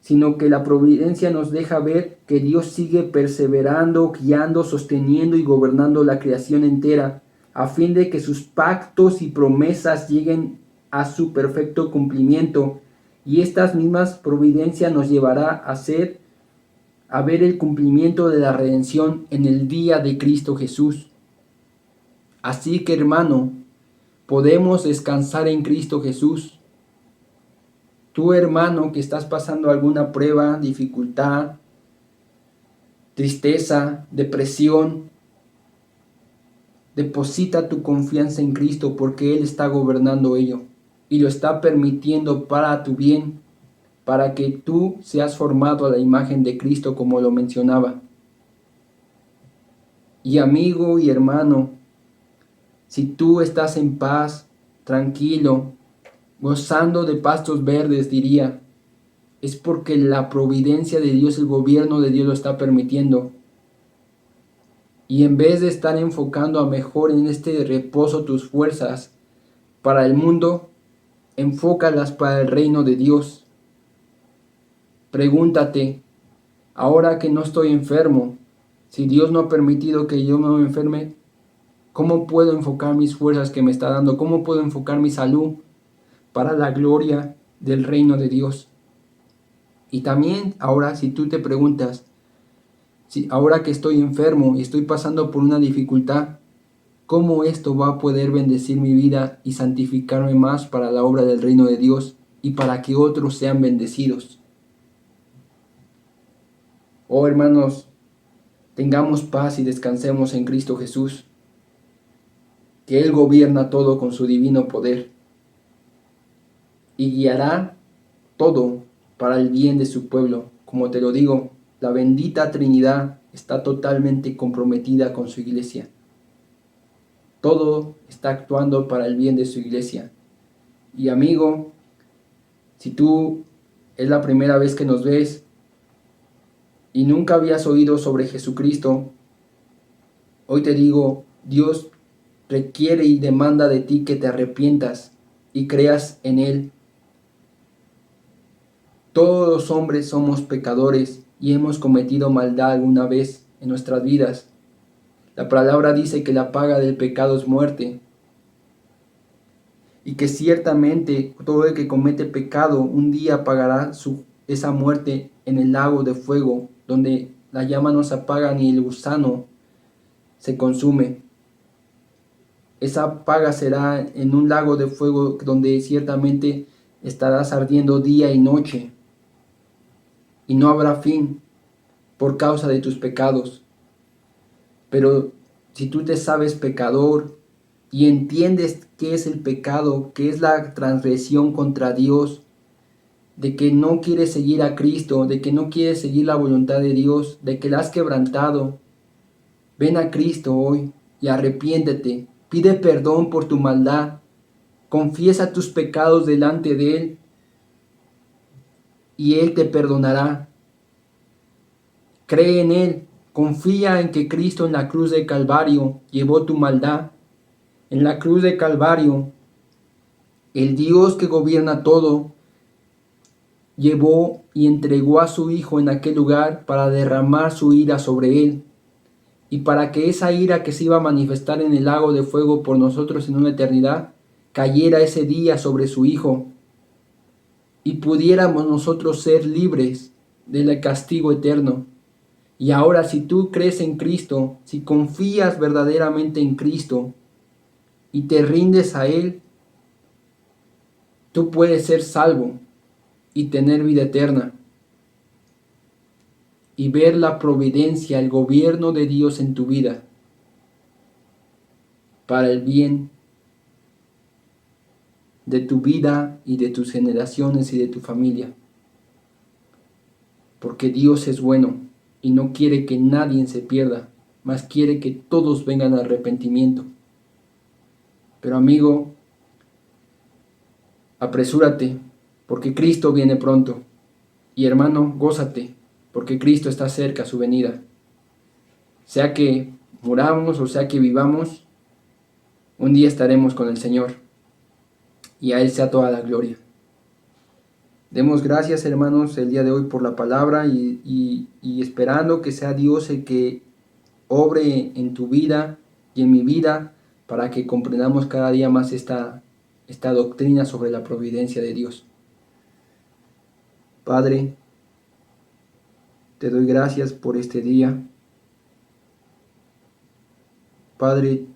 sino que la providencia nos deja ver que Dios sigue perseverando, guiando, sosteniendo y gobernando la creación entera, a fin de que sus pactos y promesas lleguen a su perfecto cumplimiento. Y estas mismas providencias nos llevará a ver el cumplimiento de la redención en el día de Cristo Jesús. Así que, hermano, podemos descansar en Cristo Jesús. Tú, hermano, que estás pasando alguna prueba, dificultad, tristeza, depresión, deposita tu confianza en Cristo, porque Él está gobernando ello y lo está permitiendo para tu bien, para que tú seas formado a la imagen de Cristo, como lo mencionaba. Y amigo y hermano, si tú estás en paz, tranquilo, gozando de pastos verdes, diría, es porque la providencia de Dios, el gobierno de Dios lo está permitiendo. Y en vez de estar enfocando a mejor en este reposo tus fuerzas para el mundo, enfócalas para el reino de Dios. Pregúntate, ahora que no estoy enfermo, si Dios no ha permitido que yo me enferme, ¿cómo puedo enfocar mis fuerzas que me está dando? ¿Cómo puedo enfocar mi salud para la gloria del reino de Dios? Y también ahora, si tú te preguntas, si ahora que estoy enfermo y estoy pasando por una dificultad, ¿cómo esto va a poder bendecir mi vida y santificarme más para la obra del reino de Dios y para que otros sean bendecidos? Oh, hermanos, tengamos paz y descansemos en Cristo Jesús, que Él gobierna todo con su divino poder y guiará todo para el bien de su pueblo. Como te lo digo, la bendita Trinidad está totalmente comprometida con su iglesia. Todo está actuando para el bien de su iglesia. Y amigo, si tú es la primera vez que nos ves y nunca habías oído sobre Jesucristo, hoy te digo, Dios requiere y demanda de ti que te arrepientas y creas en Él. Todos los hombres somos pecadores y hemos cometido maldad alguna vez en nuestras vidas. La palabra dice que la paga del pecado es muerte, y que ciertamente todo el que comete pecado un día pagará esa muerte en el lago de fuego, donde la llama no se apaga ni el gusano se consume. esa paga será en un lago de fuego donde ciertamente estarás ardiendo día y noche, y no habrá fin por causa de tus pecados. Pero si tú te sabes pecador y entiendes qué es el pecado, qué es la transgresión contra Dios, de que no quieres seguir a Cristo, de que no quieres seguir la voluntad de Dios, de que la has quebrantado, ven a Cristo hoy y arrepiéntete, pide perdón por tu maldad, confiesa tus pecados delante de Él y Él te perdonará. Cree en Él, confía en que Cristo en la cruz de Calvario llevó tu maldad. En la cruz de Calvario, el Dios que gobierna todo, llevó y entregó a su Hijo en aquel lugar para derramar su ira sobre Él. Y para que esa ira que se iba a manifestar en el lago de fuego por nosotros en una eternidad, cayera ese día sobre su Hijo y pudiéramos nosotros ser libres del castigo eterno. Y ahora si tú crees en Cristo, si confías verdaderamente en Cristo y te rindes a Él, tú puedes ser salvo y tener vida eterna y ver la providencia, el gobierno de Dios en tu vida para el bien de tu vida y de tus generaciones y de tu familia. Porque Dios es bueno y no quiere que nadie se pierda, mas quiere que todos vengan al arrepentimiento. Pero amigo, apresúrate, porque Cristo viene pronto. Y hermano, gózate, porque Cristo está cerca a su venida. Sea que muramos o sea que vivamos, un día estaremos con el Señor. Y a Él sea toda la gloria. Demos gracias, hermanos, el día de hoy por la palabra y esperando que sea Dios el que obre en tu vida y en mi vida para que comprendamos cada día más esta doctrina sobre la providencia de Dios. Padre, te doy gracias por este día. Padre,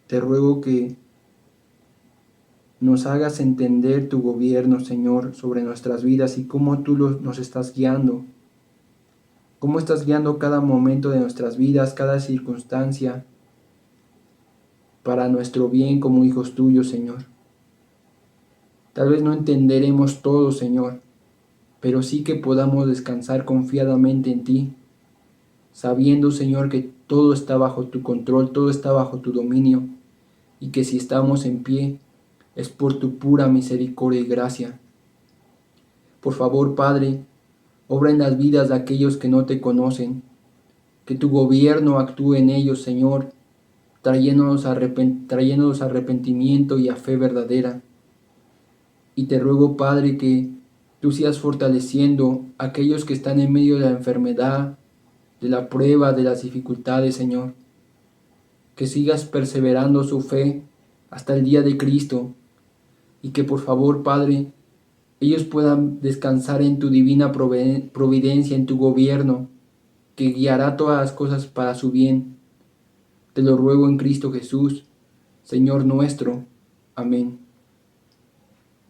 te ruego que nos hagas entender tu gobierno, Señor, sobre nuestras vidas y cómo tú nos estás guiando. Cómo estás guiando cada momento de nuestras vidas, cada circunstancia, para nuestro bien como hijos tuyos, Señor. Tal vez no entenderemos todo, Señor, pero sí que podamos descansar confiadamente en ti, sabiendo, Señor, que todo está bajo tu control, todo está bajo tu dominio, y que si estamos en pie, es por tu pura misericordia y gracia. Por favor, Padre, obra en las vidas de aquellos que no te conocen, que tu gobierno actúe en ellos, Señor, trayéndonos arrepentimiento y a fe verdadera. Y te ruego, Padre, que tú sigas fortaleciendo a aquellos que están en medio de la enfermedad, de la prueba, de las dificultades, Señor. Que sigas perseverando su fe hasta el día de Cristo. Y que por favor, Padre, ellos puedan descansar en tu divina providencia, en tu gobierno, que guiará todas las cosas para su bien. Te lo ruego en Cristo Jesús, Señor nuestro. Amén.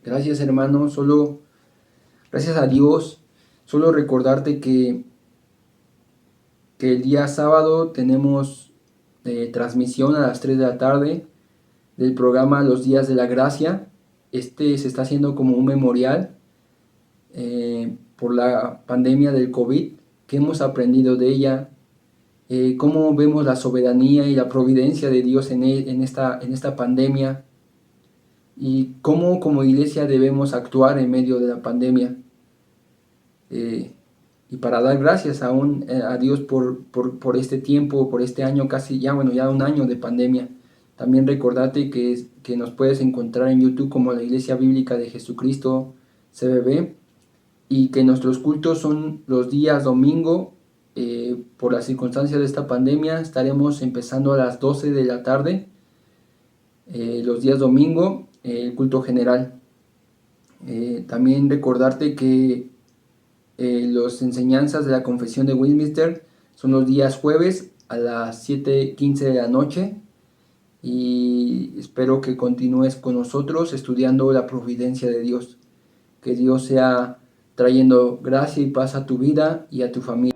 Gracias, hermano. Gracias a Dios. Solo recordarte que el día sábado tenemos transmisión a las 3 de la tarde del programa Los Días de la Gracia. Se está haciendo como un memorial por la pandemia del COVID, que hemos aprendido de ella, cómo vemos la soberanía y la providencia de Dios en esta pandemia, y cómo como iglesia debemos actuar en medio de la pandemia. Y para dar gracias a Dios por este tiempo, por este año casi, ya un año de pandemia. También recordate que nos puedes encontrar en YouTube como la Iglesia Bíblica de Jesucristo CBB, y que nuestros cultos son los días domingo. Por las circunstancias de esta pandemia estaremos empezando a las 12 de la tarde, los días domingo, el culto general. También recordarte que las enseñanzas de la Confesión de Westminster son los días jueves a las 7:15 de la noche. y espero que continúes con nosotros estudiando la providencia de Dios. Que Dios sea trayendo gracia y paz a tu vida y a tu familia.